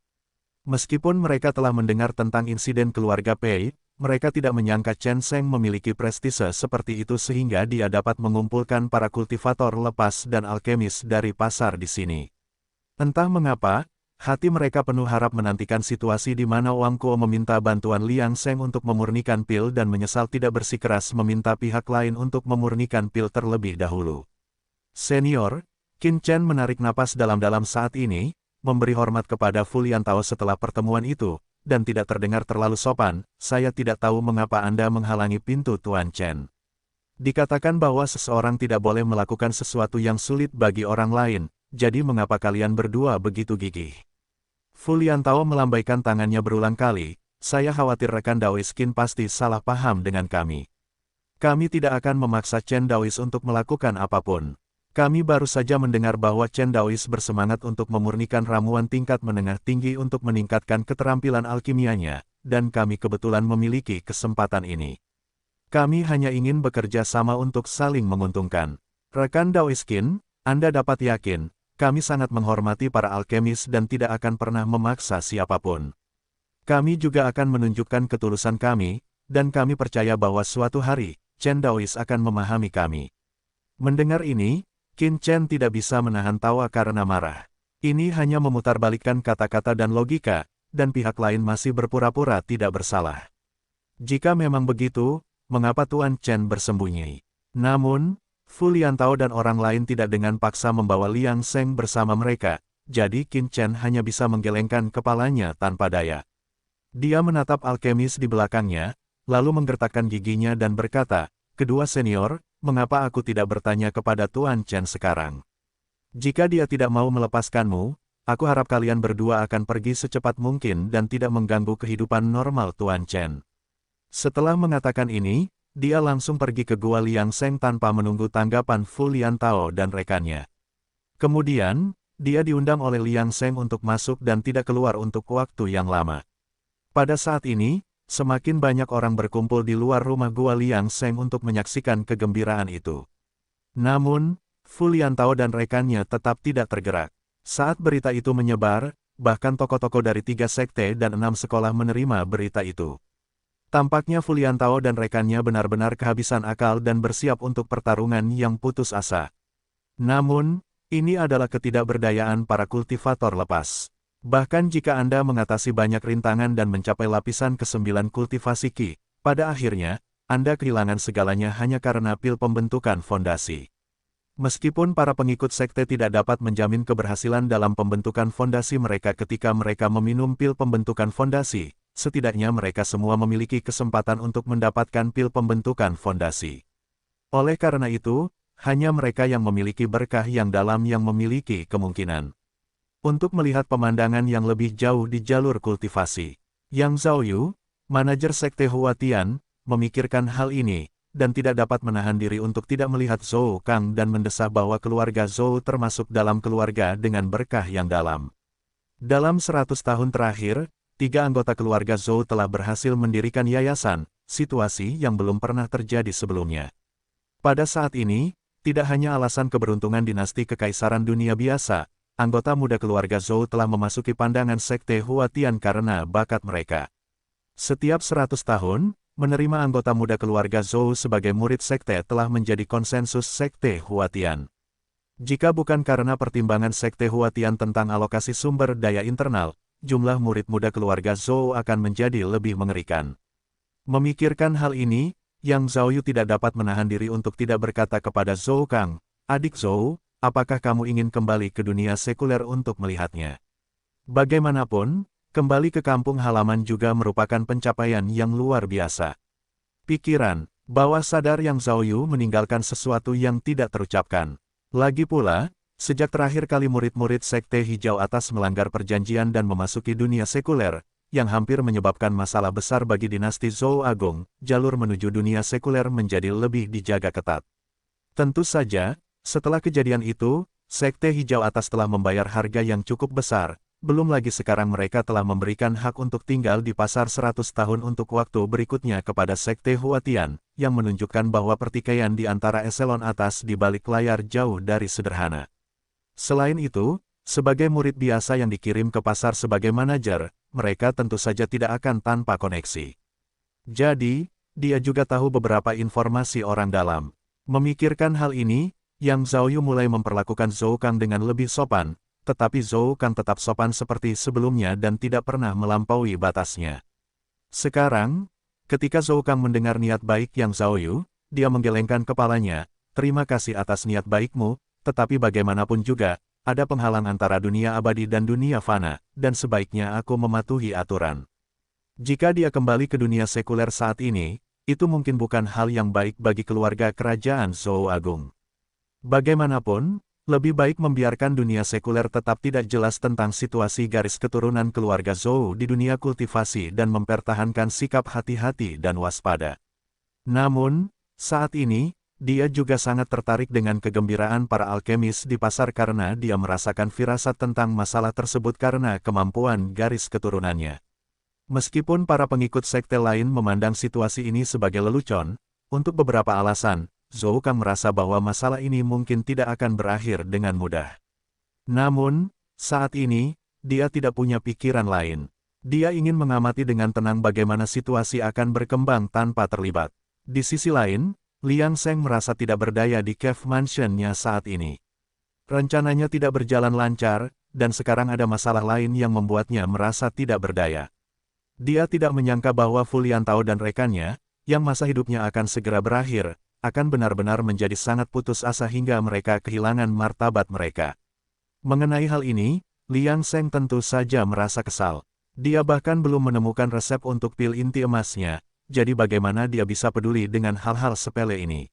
Meskipun mereka telah mendengar tentang insiden keluarga Pei, mereka tidak menyangka Chen Sheng memiliki prestise seperti itu sehingga dia dapat mengumpulkan para kultivator lepas dan alkemis dari pasar di sini. Entah mengapa, hati mereka penuh harap menantikan situasi di mana Wang Kuo meminta bantuan Liang Sheng untuk memurnikan pil dan menyesal tidak bersikeras meminta pihak lain untuk memurnikan pil terlebih dahulu. Senior, Qin Chen menarik napas dalam-dalam saat ini, memberi hormat kepada Fu Liantao setelah pertemuan itu, dan tidak terdengar terlalu sopan, saya tidak tahu mengapa Anda menghalangi pintu Tuan Chen. Dikatakan bahwa seseorang tidak boleh melakukan sesuatu yang sulit bagi orang lain, jadi mengapa kalian berdua begitu gigih? Fu Liantao melambaikan tangannya berulang kali, saya khawatir rekan Daois Qin pasti salah paham dengan kami. Kami tidak akan memaksa Chen Daois untuk melakukan apapun. Kami baru saja mendengar bahwa Chen Daois bersemangat untuk memurnikan ramuan tingkat menengah tinggi untuk meningkatkan keterampilan alkimianya, dan kami kebetulan memiliki kesempatan ini. Kami hanya ingin bekerja sama untuk saling menguntungkan. Rekan Daois Qin, Anda dapat yakin, kami sangat menghormati para alkemis dan tidak akan pernah memaksa siapapun. Kami juga akan menunjukkan ketulusan kami, dan kami percaya bahwa suatu hari, Chen Daois akan memahami kami. Mendengar ini, Qin Chen tidak bisa menahan tawa karena marah. Ini hanya memutarbalikkan kata-kata dan logika, dan pihak lain masih berpura-pura tidak bersalah. Jika memang begitu, mengapa Tuan Chen bersembunyi? Namun, Fu Liantao dan orang lain tidak dengan paksa membawa Liang Sheng bersama mereka, jadi Qin Chen hanya bisa menggelengkan kepalanya tanpa daya. Dia menatap alkemis di belakangnya, lalu menggertakkan giginya dan berkata, "Kedua senior, mengapa aku tidak bertanya kepada Tuan Chen sekarang? Jika dia tidak mau melepaskanmu, aku harap kalian berdua akan pergi secepat mungkin dan tidak mengganggu kehidupan normal Tuan Chen." Setelah mengatakan ini, dia langsung pergi ke Gua Liang Seng tanpa menunggu tanggapan Fu Liantao dan rekannya. Kemudian, dia diundang oleh Liang Seng untuk masuk dan tidak keluar untuk waktu yang lama. Pada saat ini, semakin banyak orang berkumpul di luar rumah Gua Liang Seng untuk menyaksikan kegembiraan itu. Namun, Fu Liantao dan rekannya tetap tidak tergerak. Saat berita itu menyebar, bahkan tokoh-tokoh dari 3 sekte dan 6 sekolah menerima berita itu. Tampaknya Fu Liantao dan rekannya benar-benar kehabisan akal dan bersiap untuk pertarungan yang putus asa. Namun, ini adalah ketidakberdayaan para kultivator lepas. Bahkan jika Anda mengatasi banyak rintangan dan mencapai lapisan ke-9 kultivasi Qi, pada akhirnya, Anda kehilangan segalanya hanya karena pil pembentukan fondasi. Meskipun para pengikut sekte tidak dapat menjamin keberhasilan dalam pembentukan fondasi mereka ketika mereka meminum pil pembentukan fondasi, setidaknya mereka semua memiliki kesempatan untuk mendapatkan pil pembentukan fondasi. Oleh karena itu, hanya mereka yang memiliki berkah yang dalam yang memiliki kemungkinan untuk melihat pemandangan yang lebih jauh di jalur kultivasi. Yang Zhaoyu, manajer sekte Huatian, memikirkan hal ini, dan tidak dapat menahan diri untuk tidak melihat Zhou Kang dan mendesah bahwa keluarga Zhou termasuk dalam keluarga dengan berkah yang dalam. Dalam 100 tahun terakhir, 3 anggota keluarga Zhou telah berhasil mendirikan yayasan, situasi yang belum pernah terjadi sebelumnya. Pada saat ini, tidak hanya alasan keberuntungan dinasti kekaisaran dunia biasa, anggota muda keluarga Zhou telah memasuki pandangan sekte Huatian karena bakat mereka. Setiap 100 tahun, menerima anggota muda keluarga Zhou sebagai murid sekte telah menjadi konsensus sekte Huatian. Jika bukan karena pertimbangan sekte Huatian tentang alokasi sumber daya internal, jumlah murid muda keluarga Zhou akan menjadi lebih mengerikan. Memikirkan hal ini, Yang Zhaoyu tidak dapat menahan diri untuk tidak berkata kepada Zhou Kang, "Adik Zhou, apakah kamu ingin kembali ke dunia sekuler untuk melihatnya?" Bagaimanapun, kembali ke kampung halaman juga merupakan pencapaian yang luar biasa. Pikiran, bawah sadar Yang Zhaoyu meninggalkan sesuatu yang tidak terucapkan. Lagi pula, sejak terakhir kali murid-murid Sekte Hijau Atas melanggar perjanjian dan memasuki dunia sekuler, yang hampir menyebabkan masalah besar bagi dinasti Zhou Agung, jalur menuju dunia sekuler menjadi lebih dijaga ketat. Tentu saja, setelah kejadian itu, Sekte Hijau Atas telah membayar harga yang cukup besar, belum lagi sekarang mereka telah memberikan hak untuk tinggal di pasar 100 tahun untuk waktu berikutnya kepada Sekte Huatian, yang menunjukkan bahwa pertikaian di antara eselon atas di balik layar jauh dari sederhana. Selain itu, sebagai murid biasa yang dikirim ke pasar sebagai manajer, mereka tentu saja tidak akan tanpa koneksi. Jadi, dia juga tahu beberapa informasi orang dalam. Memikirkan hal ini, Yang Zhaoyu mulai memperlakukan Zhou Kang dengan lebih sopan, tetapi Zhou Kang tetap sopan seperti sebelumnya dan tidak pernah melampaui batasnya. Sekarang, ketika Zhou Kang mendengar niat baik Yang Zhaoyu, dia menggelengkan kepalanya, "Terima kasih atas niat baikmu, tetapi bagaimanapun juga, ada penghalang antara dunia abadi dan dunia fana, dan sebaiknya aku mematuhi aturan." Jika dia kembali ke dunia sekuler saat ini, itu mungkin bukan hal yang baik bagi keluarga kerajaan Zhou Agung. Bagaimanapun, lebih baik membiarkan dunia sekuler tetap tidak jelas tentang situasi garis keturunan keluarga Zhou di dunia kultivasi dan mempertahankan sikap hati-hati dan waspada. Namun, saat ini, dia juga sangat tertarik dengan kegembiraan para alkemis di pasar karena dia merasakan firasat tentang masalah tersebut karena kemampuan garis keturunannya. Meskipun para pengikut sekte lain memandang situasi ini sebagai lelucon, untuk beberapa alasan, Zhou Kang merasa bahwa masalah ini mungkin tidak akan berakhir dengan mudah. Namun, saat ini, dia tidak punya pikiran lain. Dia ingin mengamati dengan tenang bagaimana situasi akan berkembang tanpa terlibat. Di sisi lain, Liang Seng merasa tidak berdaya di Cave Mansion-nya saat ini. Rencananya tidak berjalan lancar, dan sekarang ada masalah lain yang membuatnya merasa tidak berdaya. Dia tidak menyangka bahwa Fu Liantao dan rekannya, yang masa hidupnya akan segera berakhir, akan benar-benar menjadi sangat putus asa hingga mereka kehilangan martabat mereka. Mengenai hal ini, Liang Seng tentu saja merasa kesal. Dia bahkan belum menemukan resep untuk pil inti emasnya, jadi bagaimana dia bisa peduli dengan hal-hal sepele ini.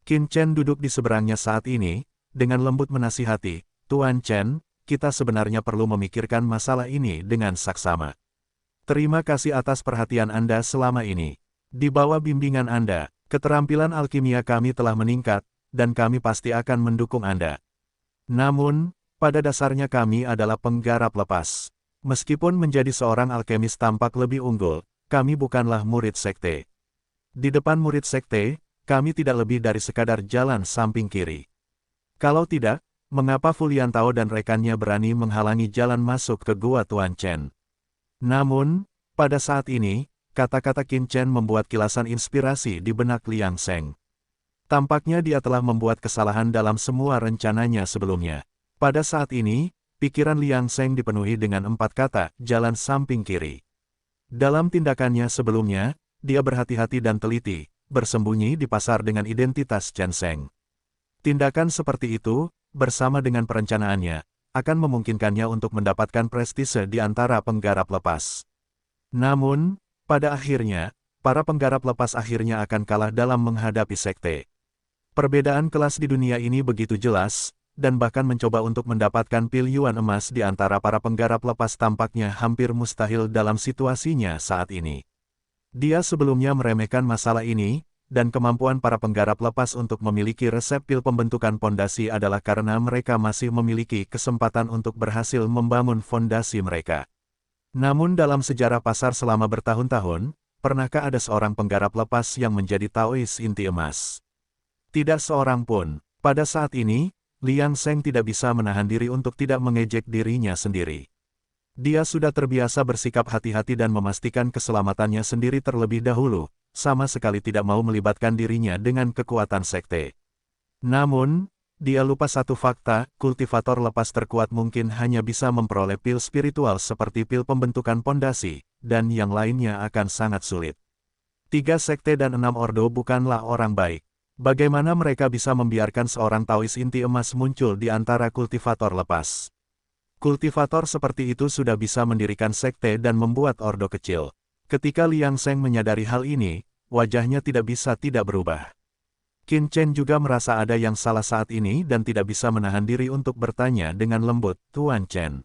Qin Chen duduk di seberangnya saat ini, dengan lembut menasihati, "Tuan Chen, kita sebenarnya perlu memikirkan masalah ini dengan saksama. Terima kasih atas perhatian Anda selama ini. Di bawah bimbingan Anda, keterampilan alkimia kami telah meningkat, dan kami pasti akan mendukung Anda. Namun, pada dasarnya kami adalah penggarap lepas. Meskipun menjadi seorang alkemis tampak lebih unggul, kami bukanlah murid sekte. Di depan murid sekte, kami tidak lebih dari sekadar jalan samping kiri. Kalau tidak, mengapa Fu Liantao dan rekannya berani menghalangi jalan masuk ke gua Tuan Chen?" Namun, pada saat ini, kata-kata Qin Chen membuat kilasan inspirasi di benak Liang Seng. Tampaknya dia telah membuat kesalahan dalam semua rencananya sebelumnya. Pada saat ini, pikiran Liang Seng dipenuhi dengan 4 kata, jalan samping kiri. Dalam tindakannya sebelumnya, dia berhati-hati dan teliti, bersembunyi di pasar dengan identitas Chen Seng. Tindakan seperti itu, bersama dengan perencanaannya, akan memungkinkannya untuk mendapatkan prestise di antara penggarap lepas. Namun, pada akhirnya, para penggarap lepas akhirnya akan kalah dalam menghadapi sekte. Perbedaan kelas di dunia ini begitu jelas, dan bahkan mencoba untuk mendapatkan pil yuan emas di antara para penggarap lepas tampaknya hampir mustahil dalam situasinya saat ini. Dia sebelumnya meremehkan masalah ini, dan kemampuan para penggarap lepas untuk memiliki resep pil pembentukan pondasi adalah karena mereka masih memiliki kesempatan untuk berhasil membangun fondasi mereka. Namun dalam sejarah pasar selama bertahun-tahun, pernahkah ada seorang penggarap lepas yang menjadi Taois inti emas? Tidak seorang pun. Pada saat ini, Liang Seng tidak bisa menahan diri untuk tidak mengejek dirinya sendiri. Dia sudah terbiasa bersikap hati-hati dan memastikan keselamatannya sendiri terlebih dahulu, sama sekali tidak mau melibatkan dirinya dengan kekuatan sekte. Namun, dia lupa satu fakta, kultivator lepas terkuat mungkin hanya bisa memperoleh pil spiritual seperti pil pembentukan pondasi, dan yang lainnya akan sangat sulit. 3 sekte dan 6 ordo bukanlah orang baik. Bagaimana mereka bisa membiarkan seorang Taois inti emas muncul di antara kultivator lepas? Kultivator seperti itu sudah bisa mendirikan sekte dan membuat ordo kecil. Ketika Liang Seng menyadari hal ini, wajahnya tidak bisa tidak berubah. Qin Chen juga merasa ada yang salah saat ini dan tidak bisa menahan diri untuk bertanya dengan lembut, "Tuan Chen."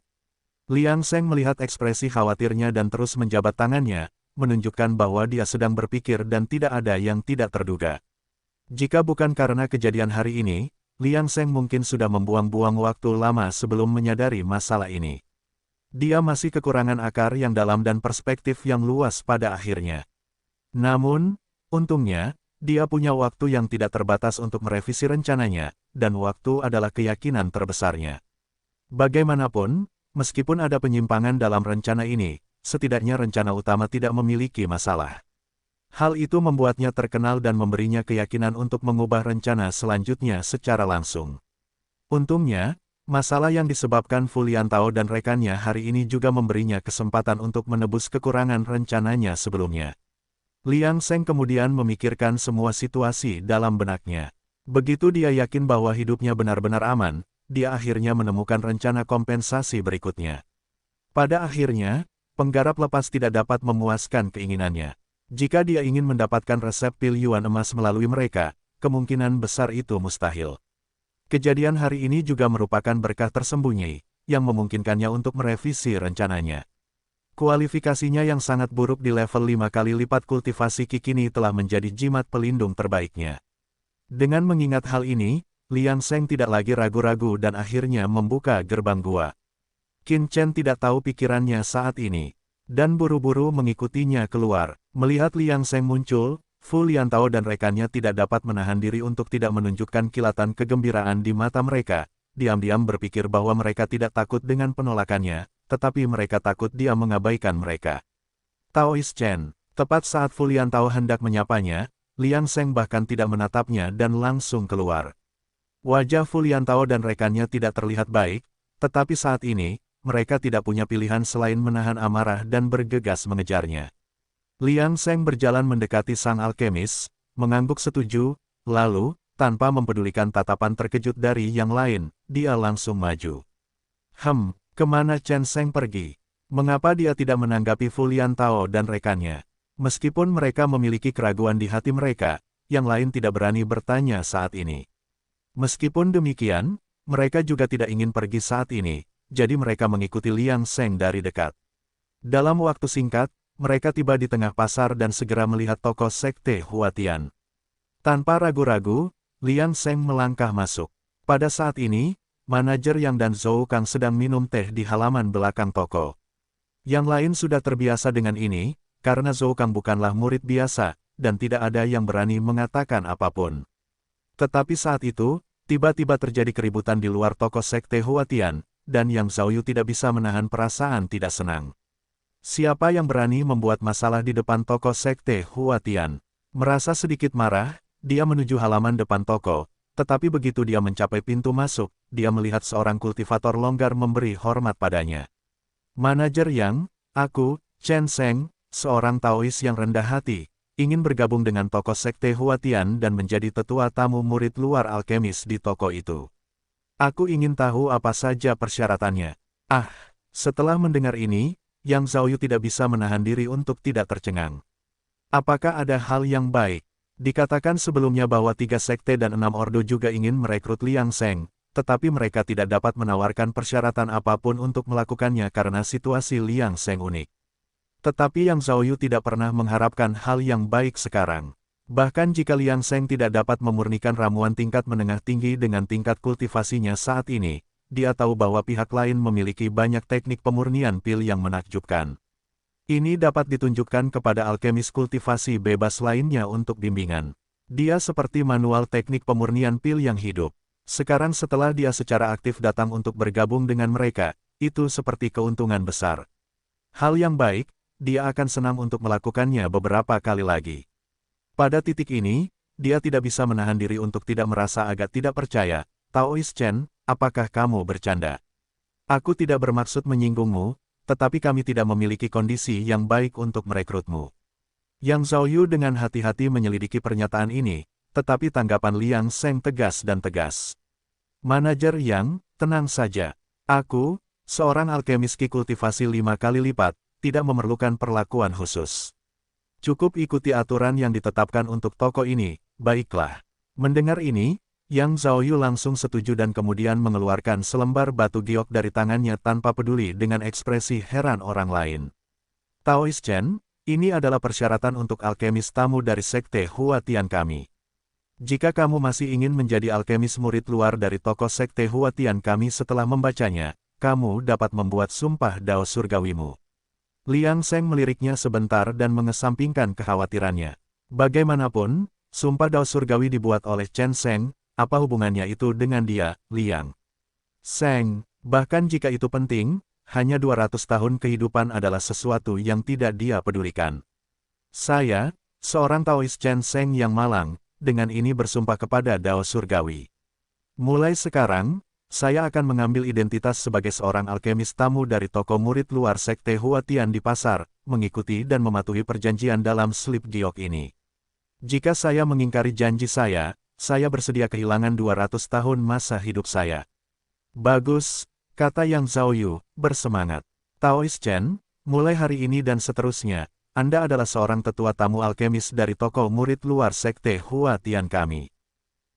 Liang Seng melihat ekspresi khawatirnya dan terus menjabat tangannya, menunjukkan bahwa dia sedang berpikir dan tidak ada yang tidak terduga. Jika bukan karena kejadian hari ini, Liang Seng mungkin sudah membuang-buang waktu lama sebelum menyadari masalah ini. Dia masih kekurangan akar yang dalam dan perspektif yang luas pada akhirnya. Namun, untungnya, dia punya waktu yang tidak terbatas untuk merevisi rencananya, dan waktu adalah keyakinan terbesarnya. Bagaimanapun, meskipun ada penyimpangan dalam rencana ini, setidaknya rencana utama tidak memiliki masalah. Hal itu membuatnya terkenal dan memberinya keyakinan untuk mengubah rencana selanjutnya secara langsung. Untungnya, masalah yang disebabkan Fu Liantao dan rekannya hari ini juga memberinya kesempatan untuk menebus kekurangan rencananya sebelumnya. Liang Seng kemudian memikirkan semua situasi dalam benaknya. Begitu dia yakin bahwa hidupnya benar-benar aman, dia akhirnya menemukan rencana kompensasi berikutnya. Pada akhirnya, penggarap lepas tidak dapat memuaskan keinginannya. Jika dia ingin mendapatkan resep pil yuan emas melalui mereka, kemungkinan besar itu mustahil. Kejadian hari ini juga merupakan berkah tersembunyi, yang memungkinkannya untuk merevisi rencananya. Kualifikasinya yang sangat buruk di level 5 kali lipat kultivasi kikini telah menjadi jimat pelindung terbaiknya. Dengan mengingat hal ini, Liang Seng tidak lagi ragu-ragu dan akhirnya membuka gerbang gua. Qin Chen tidak tahu pikirannya saat ini, dan buru-buru mengikutinya keluar. Melihat Liang Seng muncul, Fu Liantao dan rekannya tidak dapat menahan diri untuk tidak menunjukkan kilatan kegembiraan di mata mereka. Diam-diam berpikir bahwa mereka tidak takut dengan penolakannya, tetapi mereka takut dia mengabaikan mereka. Taois Chen, tepat saat Fu Liantao hendak menyapanya, Liang Seng bahkan tidak menatapnya dan langsung keluar. Wajah Fu Liantao dan rekannya tidak terlihat baik, tetapi saat ini, mereka tidak punya pilihan selain menahan amarah dan bergegas mengejarnya. Liang Seng berjalan mendekati sang alkemis, mengangguk setuju, lalu, tanpa mempedulikan tatapan terkejut dari yang lain, dia langsung maju. Kemana Chen Sheng pergi? Mengapa dia tidak menanggapi Fu Liantao dan rekannya? Meskipun mereka memiliki keraguan di hati mereka, yang lain tidak berani bertanya saat ini. Meskipun demikian, mereka juga tidak ingin pergi saat ini, jadi mereka mengikuti Liang Sheng dari dekat. Dalam waktu singkat, mereka tiba di tengah pasar dan segera melihat toko sekte Huatian. Tanpa ragu-ragu, Liang Sheng melangkah masuk. Pada saat ini, manajer Yang dan Zhou Kang sedang minum teh di halaman belakang toko. Yang lain sudah terbiasa dengan ini, karena Zhou Kang bukanlah murid biasa, dan tidak ada yang berani mengatakan apapun. Tetapi saat itu, tiba-tiba terjadi keributan di luar toko sekte Huatian, dan Yang Zhaoyu tidak bisa menahan perasaan tidak senang. Siapa yang berani membuat masalah di depan toko sekte Huatian? Merasa sedikit marah, dia menuju halaman depan toko, tetapi begitu dia mencapai pintu masuk, dia melihat seorang kultivator longgar memberi hormat padanya. Manajer Yang, aku, Chen Sheng, seorang Taois yang rendah hati, ingin bergabung dengan toko sekte Huatian dan menjadi tetua tamu murid luar alkemis di toko itu. Aku ingin tahu apa saja persyaratannya. Setelah mendengar ini, Yang Zhaoyu tidak bisa menahan diri untuk tidak tercengang. Apakah ada hal yang baik? Dikatakan sebelumnya bahwa 3 sekte dan 6 ordo juga ingin merekrut Liang Sheng, tetapi mereka tidak dapat menawarkan persyaratan apapun untuk melakukannya karena situasi Liang Sheng unik. Tetapi Yang Zhaoyu tidak pernah mengharapkan hal yang baik sekarang. Bahkan jika Liang Sheng tidak dapat memurnikan ramuan tingkat menengah tinggi dengan tingkat kultivasinya saat ini, dia tahu bahwa pihak lain memiliki banyak teknik pemurnian pil yang menakjubkan. Ini dapat ditunjukkan kepada alkemis kultivasi bebas lainnya untuk bimbingan. Dia seperti manual teknik pemurnian pil yang hidup. Sekarang setelah dia secara aktif datang untuk bergabung dengan mereka, itu seperti keuntungan besar. Hal yang baik, dia akan senang untuk melakukannya beberapa kali lagi. Pada titik ini, dia tidak bisa menahan diri untuk tidak merasa agak tidak percaya. Taois Chen, apakah kamu bercanda? Aku tidak bermaksud menyinggungmu, tetapi kami tidak memiliki kondisi yang baik untuk merekrutmu. Yang Zhaoyu dengan hati-hati menyelidiki pernyataan ini, tetapi tanggapan Liang Sheng tegas dan tegas. Manajer Yang, tenang saja. Aku, seorang alkemis ki kultivasi 5 kali lipat, tidak memerlukan perlakuan khusus. Cukup ikuti aturan yang ditetapkan untuk toko ini, baiklah. Mendengar ini, Yang Zhaoyu langsung setuju dan kemudian mengeluarkan selembar batu giok dari tangannya tanpa peduli dengan ekspresi heran orang lain. Taois Chen, ini adalah persyaratan untuk alkemis tamu dari sekte Huatian kami. Jika kamu masih ingin menjadi alkemis murid luar dari toko sekte Huatian kami setelah membacanya, kamu dapat membuat sumpah Dao surgawimu. Liang Sheng meliriknya sebentar dan mengesampingkan kekhawatirannya. Bagaimanapun, sumpah Dao surgawi dibuat oleh Chen Sheng, apa hubungannya itu dengan dia, Liang Sheng? Bahkan jika itu penting, hanya 200 tahun kehidupan adalah sesuatu yang tidak dia pedulikan. Saya, seorang Taois Chen Sheng yang malang, dengan ini bersumpah kepada Dao surgawi. Mulai sekarang, saya akan mengambil identitas sebagai seorang alkemis tamu dari toko murid luar sekte Huatian di pasar, mengikuti dan mematuhi perjanjian dalam slip giok ini. Jika saya mengingkari janji saya bersedia kehilangan 200 tahun masa hidup saya. Bagus, kata Yang Zhaoyu, bersemangat. Taois Chen, mulai hari ini dan seterusnya, Anda adalah seorang tetua tamu alkemis dari toko murid luar sekte Huatian kami.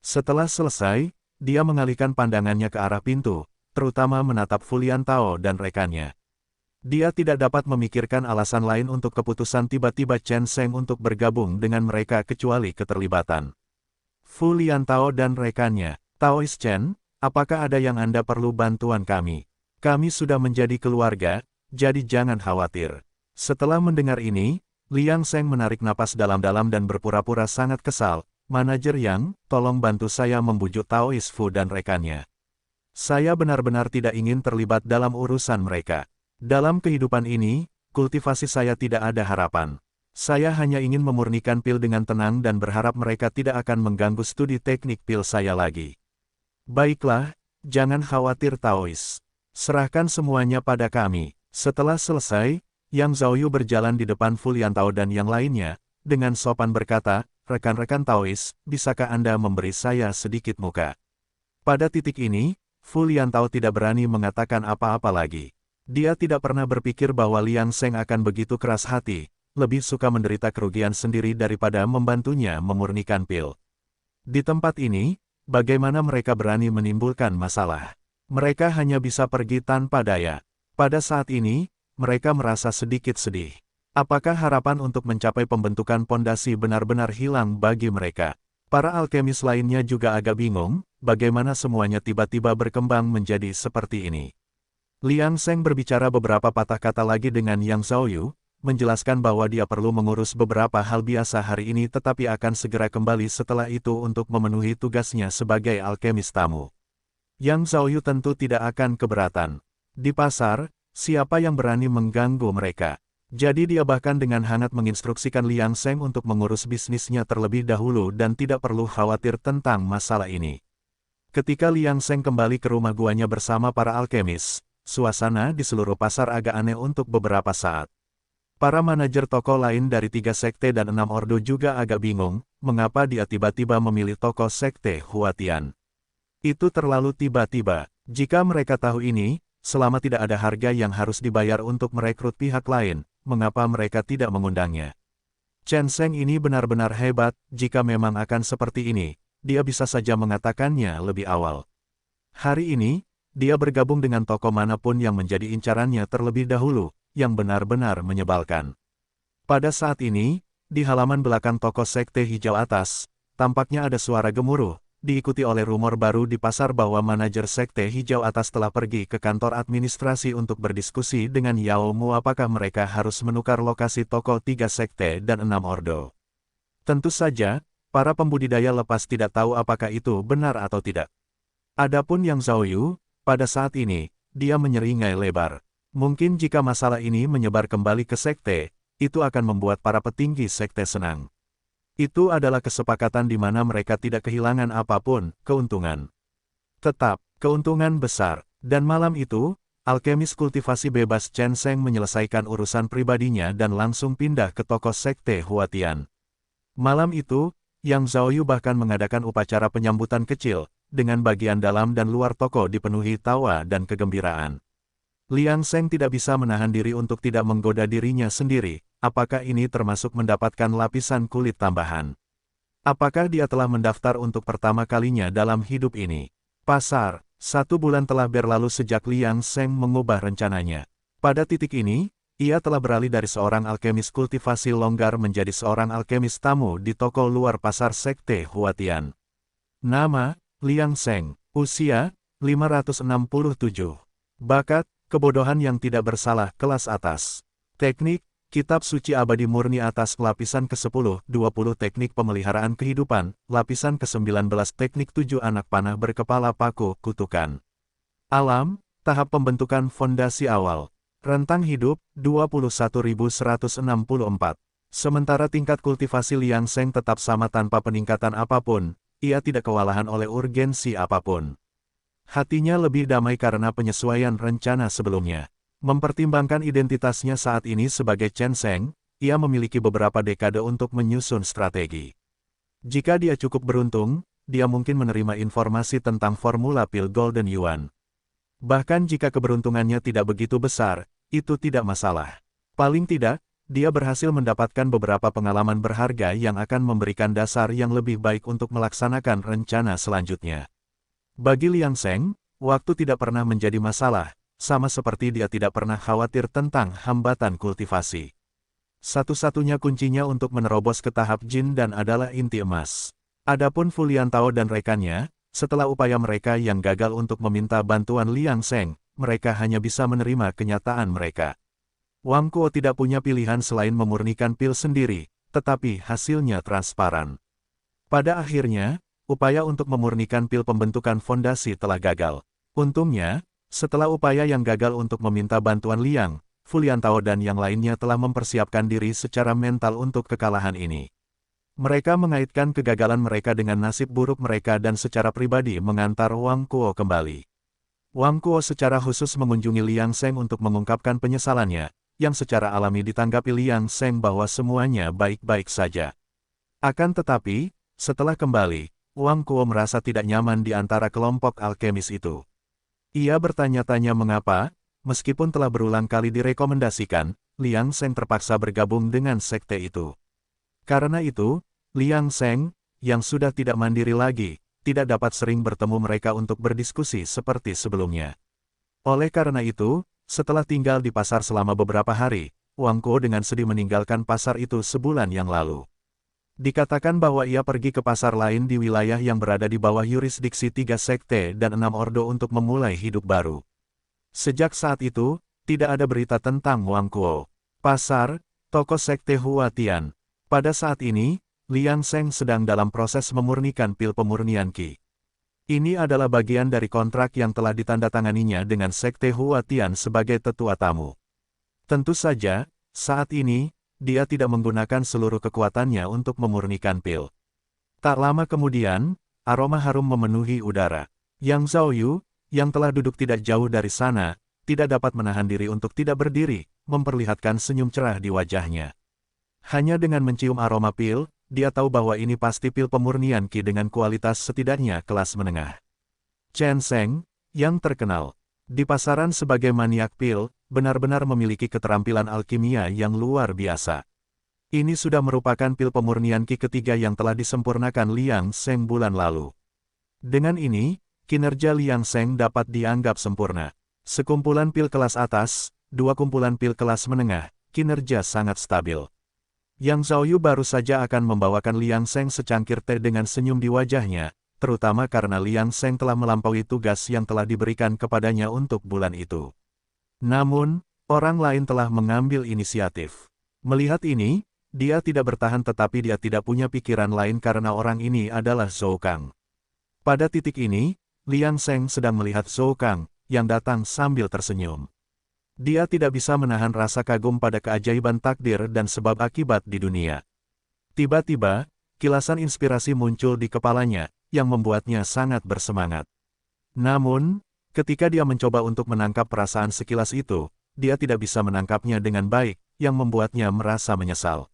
Setelah selesai, dia mengalihkan pandangannya ke arah pintu, terutama menatap Fu Liantao dan rekannya. Dia tidak dapat memikirkan alasan lain untuk keputusan tiba-tiba Chen Sheng untuk bergabung dengan mereka kecuali keterlibatan Fu Liantao dan rekannya. Taois Chen, apakah ada yang Anda perlu bantuan kami? Kami sudah menjadi keluarga, jadi jangan khawatir. Setelah mendengar ini, Liang Sheng menarik napas dalam-dalam dan berpura-pura sangat kesal. Manajer Yang, tolong bantu saya membujuk Taois Fu dan rekannya. Saya benar-benar tidak ingin terlibat dalam urusan mereka. Dalam kehidupan ini, kultivasi saya tidak ada harapan. Saya hanya ingin memurnikan pil dengan tenang dan berharap mereka tidak akan mengganggu studi teknik pil saya lagi. Baiklah, jangan khawatir Taois. Serahkan semuanya pada kami. Setelah selesai, Yang Zhaoyu berjalan di depan Fu Liantao dan yang lainnya, dengan sopan berkata, rekan-rekan Taois, bisakah Anda memberi saya sedikit muka? Pada titik ini, Fu Liantao tidak berani mengatakan apa-apa lagi. Dia tidak pernah berpikir bahwa Liang Seng akan begitu keras hati, lebih suka menderita kerugian sendiri daripada membantunya memurnikan pil. Di tempat ini, bagaimana mereka berani menimbulkan masalah? Mereka hanya bisa pergi tanpa daya. Pada saat ini, mereka merasa sedikit sedih. Apakah harapan untuk mencapai pembentukan pondasi benar-benar hilang bagi mereka? Para alkemis lainnya juga agak bingung, bagaimana semuanya tiba-tiba berkembang menjadi seperti ini. Liang Seng berbicara beberapa patah kata lagi dengan Yang Zhaoyu, menjelaskan bahwa dia perlu mengurus beberapa hal biasa hari ini tetapi akan segera kembali setelah itu untuk memenuhi tugasnya sebagai alkemis tamu. Yang Zhaoyu tentu tidak akan keberatan. Di pasar, siapa yang berani mengganggu mereka? Jadi dia bahkan dengan hangat menginstruksikan Liang Seng untuk mengurus bisnisnya terlebih dahulu dan tidak perlu khawatir tentang masalah ini. Ketika Liang Seng kembali ke rumah guanya bersama para alkemis, suasana di seluruh pasar agak aneh untuk beberapa saat. Para manajer toko lain dari 3 sekte dan 6 ordo juga agak bingung, mengapa dia tiba-tiba memilih toko sekte Huatian. Itu terlalu tiba-tiba. Jika mereka tahu ini, selama tidak ada harga yang harus dibayar untuk merekrut pihak lain, mengapa mereka tidak mengundangnya? Chen Seng ini benar-benar hebat, jika memang akan seperti ini, dia bisa saja mengatakannya lebih awal. Hari ini, dia bergabung dengan toko manapun yang menjadi incarannya terlebih dahulu, yang benar-benar menyebalkan. Pada saat ini, di halaman belakang toko sekte hijau atas, tampaknya ada suara gemuruh, diikuti oleh rumor baru di pasar bahwa manajer sekte hijau atas telah pergi ke kantor administrasi untuk berdiskusi dengan Yao Mu apakah mereka harus menukar lokasi toko 3 sekte dan 6 ordo. Tentu saja, para pembudidaya lepas tidak tahu apakah itu benar atau tidak. Adapun Yang Zhaoyu, pada saat ini, dia menyeringai lebar. Mungkin jika masalah ini menyebar kembali ke sekte, itu akan membuat para petinggi sekte senang. Itu adalah kesepakatan di mana mereka tidak kehilangan apapun, keuntungan. Tetap, keuntungan besar. Dan malam itu, alkemis kultivasi bebas Chen Seng menyelesaikan urusan pribadinya dan langsung pindah ke toko sekte Huatian. Malam itu, Yang Zhaoyu bahkan mengadakan upacara penyambutan kecil, dengan bagian dalam dan luar toko dipenuhi tawa dan kegembiraan. Liang Seng tidak bisa menahan diri untuk tidak menggoda dirinya sendiri. Apakah ini termasuk mendapatkan lapisan kulit tambahan? Apakah dia telah mendaftar untuk pertama kalinya dalam hidup ini? Pasar, 1 bulan telah berlalu sejak Liang Seng mengubah rencananya. Pada titik ini, ia telah beralih dari seorang alkemis kultivasi longgar menjadi seorang alkemis tamu di toko luar pasar sekte Huatian. Nama, Liang Seng. Usia, 567. Bakat, kebodohan yang tidak bersalah kelas atas. Teknik, Kitab Suci Abadi Murni atas lapisan ke-10, 20 teknik pemeliharaan kehidupan, lapisan ke-19 teknik 7 anak panah berkepala paku, kutukan. Alam, tahap pembentukan fondasi awal. Rentang hidup, 21.164. Sementara tingkat kultivasi Liang Seng tetap sama tanpa peningkatan apapun, ia tidak kewalahan oleh urgensi apapun. Hatinya lebih damai karena penyesuaian rencana sebelumnya. Mempertimbangkan identitasnya saat ini sebagai Chen Seng, ia memiliki beberapa dekade untuk menyusun strategi. Jika dia cukup beruntung, dia mungkin menerima informasi tentang formula pil Golden Yuan. Bahkan jika keberuntungannya tidak begitu besar, itu tidak masalah. Paling tidak, dia berhasil mendapatkan beberapa pengalaman berharga yang akan memberikan dasar yang lebih baik untuk melaksanakan rencana selanjutnya. Bagi Liang Seng, waktu tidak pernah menjadi masalah. Sama seperti dia tidak pernah khawatir tentang hambatan kultivasi. Satu-satunya kuncinya untuk menerobos ke tahap Jin dan adalah inti emas. Adapun Fu Liantao dan rekannya, setelah upaya mereka yang gagal untuk meminta bantuan Liang Seng, mereka hanya bisa menerima kenyataan mereka. Wang Kuo tidak punya pilihan selain memurnikan pil sendiri, tetapi hasilnya transparan. Pada akhirnya, upaya untuk memurnikan pil pembentukan fondasi telah gagal. Untungnya, setelah upaya yang gagal untuk meminta bantuan Liang, Fu Liantao dan yang lainnya telah mempersiapkan diri secara mental untuk kekalahan ini. Mereka mengaitkan kegagalan mereka dengan nasib buruk mereka dan secara pribadi mengantar Wang Kuo kembali. Wang Kuo secara khusus mengunjungi Liang Seng untuk mengungkapkan penyesalannya, yang secara alami ditanggapi Liang Seng bahwa semuanya baik-baik saja. Akan tetapi, setelah kembali, Wang Kuo merasa tidak nyaman di antara kelompok alkemis itu. Ia bertanya-tanya mengapa, meskipun telah berulang kali direkomendasikan, Liang Seng terpaksa bergabung dengan sekte itu. Karena itu, Liang Seng, yang sudah tidak mandiri lagi, tidak dapat sering bertemu mereka untuk berdiskusi seperti sebelumnya. Oleh karena itu, setelah tinggal di pasar selama beberapa hari, Wang Kuo dengan sedih meninggalkan pasar itu sebulan yang lalu. Dikatakan bahwa ia pergi ke pasar lain di wilayah yang berada di bawah yurisdiksi 3 sekte dan 6 ordo untuk memulai hidup baru. Sejak saat itu, tidak ada berita tentang Wang Kuo. Pasar, toko sekte Huatian. Pada saat ini, Liang Seng sedang dalam proses memurnikan pil pemurnian Qi. Ini adalah bagian dari kontrak yang telah ditandatanganinya dengan sekte Huatian sebagai tetua tamu. Tentu saja, saat ini, dia tidak menggunakan seluruh kekuatannya untuk memurnikan pil. Tak lama kemudian, aroma harum memenuhi udara. Yang Zhaoyu, yang telah duduk tidak jauh dari sana, tidak dapat menahan diri untuk tidak berdiri, memperlihatkan senyum cerah di wajahnya. Hanya dengan mencium aroma pil, dia tahu bahwa ini pasti pil pemurnian Qi dengan kualitas setidaknya kelas menengah. Chen Seng, yang terkenal di pasaran sebagai maniak pil, benar-benar memiliki keterampilan alkimia yang luar biasa. Ini sudah merupakan pil pemurnian Qi ketiga yang telah disempurnakan Liang Seng bulan lalu. Dengan ini, kinerja Liang Seng dapat dianggap sempurna. Sekumpulan pil kelas atas, 2 kumpulan pil kelas menengah, kinerja sangat stabil. Yang Zhaoyu baru saja akan membawakan Liang Seng secangkir teh dengan senyum di wajahnya, terutama karena Liang Seng telah melampaui tugas yang telah diberikan kepadanya untuk bulan itu. Namun, orang lain telah mengambil inisiatif. Melihat ini, dia tidak bertahan tetapi dia tidak punya pikiran lain karena orang ini adalah Zhou Kang. Pada titik ini, Liang Seng sedang melihat Zhou Kang, yang datang sambil tersenyum. Dia tidak bisa menahan rasa kagum pada keajaiban takdir dan sebab akibat di dunia. Tiba-tiba, kilasan inspirasi muncul di kepalanya, yang membuatnya sangat bersemangat. Namun, ketika dia mencoba untuk menangkap perasaan sekilas itu, dia tidak bisa menangkapnya dengan baik, yang membuatnya merasa menyesal.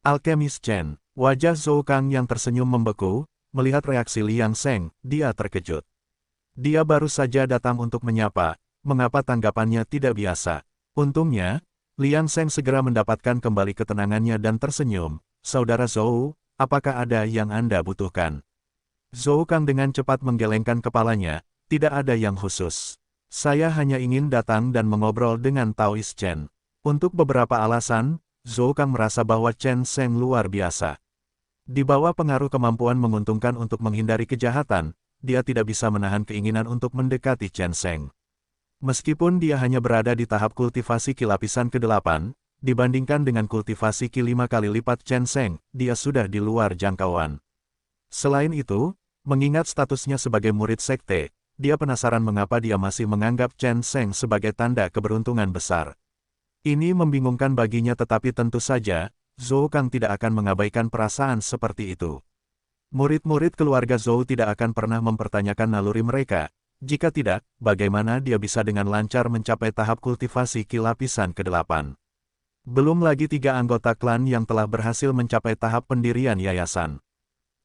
Alkemis Chen, wajah Zhou Kang yang tersenyum membeku, melihat reaksi Liang Seng, dia terkejut. Dia baru saja datang untuk menyapa, mengapa tanggapannya tidak biasa. Untungnya, Liang Seng segera mendapatkan kembali ketenangannya dan tersenyum. Saudara Zhou, apakah ada yang Anda butuhkan? Zhou Kang dengan cepat menggelengkan kepalanya, tidak ada yang khusus. Saya hanya ingin datang dan mengobrol dengan Taoist Chen. Untuk beberapa alasan, Zhou Kang merasa bahwa Chen Seng luar biasa. Di bawah pengaruh kemampuan menguntungkan untuk menghindari kejahatan, dia tidak bisa menahan keinginan untuk mendekati Chen Seng. Meskipun dia hanya berada di tahap kultivasi Qi lapisan ke-8, dibandingkan dengan kultivasi Qi 5 kali lipat Chen Seng, dia sudah di luar jangkauan. Selain itu, mengingat statusnya sebagai murid sekte, dia penasaran mengapa dia masih menganggap Chen Seng sebagai tanda keberuntungan besar. Ini membingungkan baginya tetapi tentu saja, Zhou Kang tidak akan mengabaikan perasaan seperti itu. Murid-murid keluarga Zhou tidak akan pernah mempertanyakan naluri mereka. Jika tidak, bagaimana dia bisa dengan lancar mencapai tahap kultivasi Qi lapisan ke-8? Belum lagi 3 anggota klan yang telah berhasil mencapai tahap pendirian yayasan.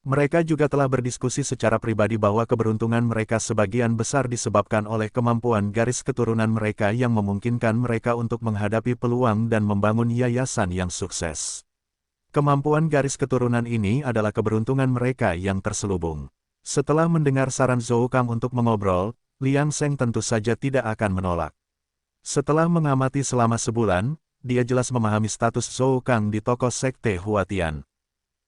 Mereka juga telah berdiskusi secara pribadi bahwa keberuntungan mereka sebagian besar disebabkan oleh kemampuan garis keturunan mereka yang memungkinkan mereka untuk menghadapi peluang dan membangun yayasan yang sukses. Kemampuan garis keturunan ini adalah keberuntungan mereka yang terselubung. Setelah mendengar saran Zhou Kang untuk mengobrol, Liang Seng tentu saja tidak akan menolak. Setelah mengamati selama sebulan, dia jelas memahami status Zhou Kang di toko sekte Huatian.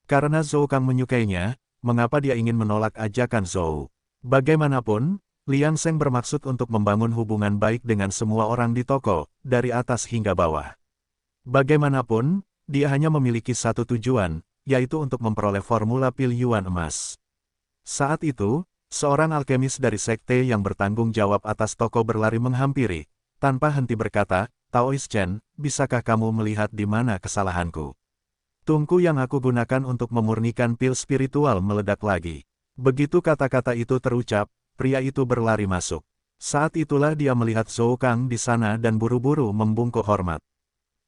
Karena Zhou Kang menyukainya, mengapa dia ingin menolak ajakan Zhou? Bagaimanapun, Liang Seng bermaksud untuk membangun hubungan baik dengan semua orang di toko, dari atas hingga bawah. Bagaimanapun, dia hanya memiliki satu tujuan, yaitu untuk memperoleh formula pil Yuan emas. Saat itu, seorang alkemis dari sekte yang bertanggung jawab atas toko berlari menghampiri, tanpa henti berkata, Taoist Chen, bisakah kamu melihat di mana kesalahanku? Tungku yang aku gunakan untuk memurnikan pil spiritual meledak lagi. Begitu kata-kata itu terucap, pria itu berlari masuk. Saat itulah dia melihat Zhou Kang di sana dan buru-buru membungkuk hormat.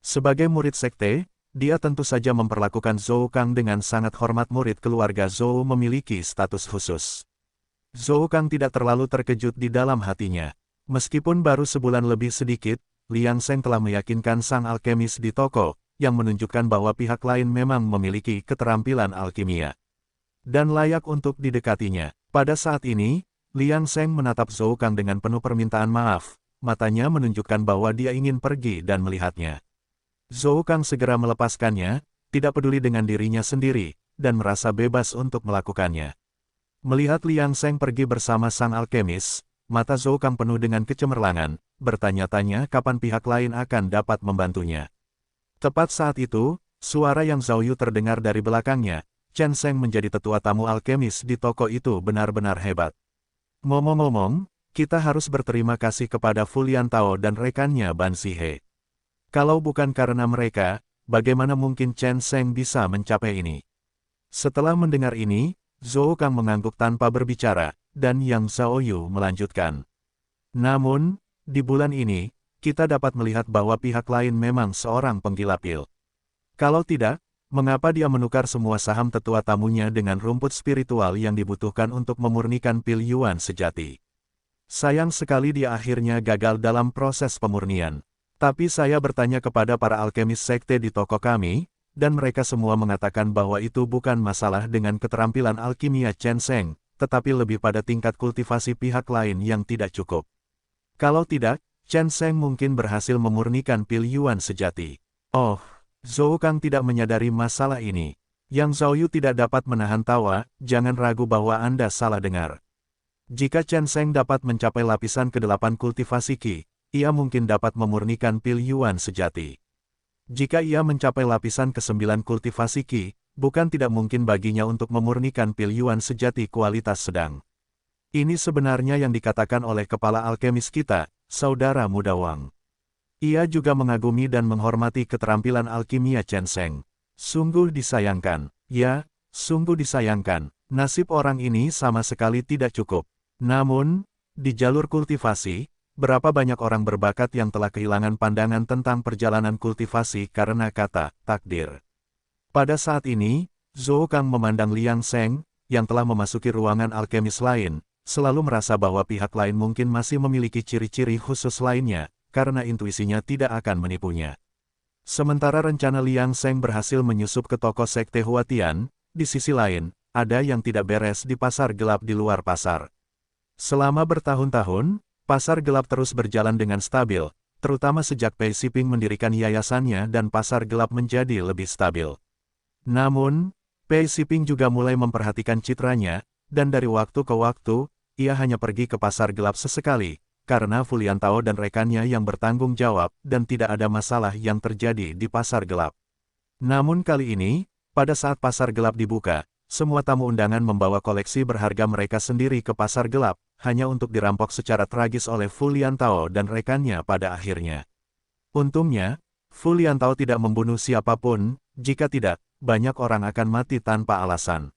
Sebagai murid sekte, dia tentu saja memperlakukan Zhou Kang dengan sangat hormat. Murid keluarga Zhou memiliki status khusus. Zhou Kang tidak terlalu terkejut di dalam hatinya. Meskipun baru sebulan lebih sedikit, Liang Seng telah meyakinkan sang alkemis di toko, yang menunjukkan bahwa pihak lain memang memiliki keterampilan alkimia dan layak untuk didekatinya. Pada saat ini, Liang Seng menatap Zhou Kang dengan penuh permintaan maaf, matanya menunjukkan bahwa dia ingin pergi dan melihatnya. Zhou Kang segera melepaskannya, tidak peduli dengan dirinya sendiri, dan merasa bebas untuk melakukannya. Melihat Liang Seng pergi bersama sang alkemis, mata Zhou Kang penuh dengan kecemerlangan, bertanya-tanya kapan pihak lain akan dapat membantunya. Tepat saat itu, suara yang Zhao Yu terdengar dari belakangnya. Chen Sheng menjadi tetua tamu alkemis di toko itu benar-benar hebat. Ngomong-ngomong, kita harus berterima kasih kepada Fu Liantao dan rekannya Ban Zihe. Kalau bukan karena mereka, bagaimana mungkin Chen Sheng bisa mencapai ini? Setelah mendengar ini, Zhou Kang mengangguk tanpa berbicara, dan Yang Zhao Yu melanjutkan. Namun, di bulan ini, kita dapat melihat bahwa pihak lain memang seorang penggila pil. Kalau tidak, mengapa dia menukar semua saham tetua tamunya dengan rumput spiritual yang dibutuhkan untuk memurnikan pil Yuan sejati? Sayang sekali dia akhirnya gagal dalam proses pemurnian. Tapi saya bertanya kepada para alkemis sekte di toko kami, dan mereka semua mengatakan bahwa itu bukan masalah dengan keterampilan alkimia Chen Sheng, tetapi lebih pada tingkat kultivasi pihak lain yang tidak cukup. Kalau tidak, Chen Sheng mungkin berhasil memurnikan pil Yuan sejati. Oh, Zhou Kang tidak menyadari masalah ini. Yang Zhao Yu tidak dapat menahan tawa, jangan ragu bahwa Anda salah dengar. Jika Chen Sheng dapat mencapai lapisan ke-8 kultivasi Qi, ia mungkin dapat memurnikan pil Yuan sejati. Jika ia mencapai lapisan ke-9 kultivasi Qi, bukan tidak mungkin baginya untuk memurnikan pil Yuan sejati kualitas sedang. Ini sebenarnya yang dikatakan oleh kepala alkemis kita, Saudara Muda Wang. Ia juga mengagumi dan menghormati keterampilan alkimia Chen Sheng. Sungguh disayangkan, ya, sungguh disayangkan, nasib orang ini sama sekali tidak cukup. Namun, di jalur kultivasi, berapa banyak orang berbakat yang telah kehilangan pandangan tentang perjalanan kultivasi karena kata takdir. Pada saat ini, Zhou Kang memandang Liang Seng, yang telah memasuki ruangan alkemis lain, selalu merasa bahwa pihak lain mungkin masih memiliki ciri-ciri khusus lainnya, karena intuisinya tidak akan menipunya. Sementara rencana Liang Seng berhasil menyusup ke toko sekte Huatian, di sisi lain, ada yang tidak beres di pasar gelap di luar pasar. Selama bertahun-tahun, pasar gelap terus berjalan dengan stabil, terutama sejak Pei Siping mendirikan yayasannya dan pasar gelap menjadi lebih stabil. Namun, Pei Siping juga mulai memperhatikan citranya, dan dari waktu ke waktu, ia hanya pergi ke pasar gelap sesekali, karena Fu Liantao dan rekannya yang bertanggung jawab dan tidak ada masalah yang terjadi di pasar gelap. Namun kali ini, pada saat pasar gelap dibuka, semua tamu undangan membawa koleksi berharga mereka sendiri ke pasar gelap, hanya untuk dirampok secara tragis oleh Fu Liantao dan rekannya pada akhirnya. Untungnya, Fu Liantao tidak membunuh siapapun, jika tidak, banyak orang akan mati tanpa alasan.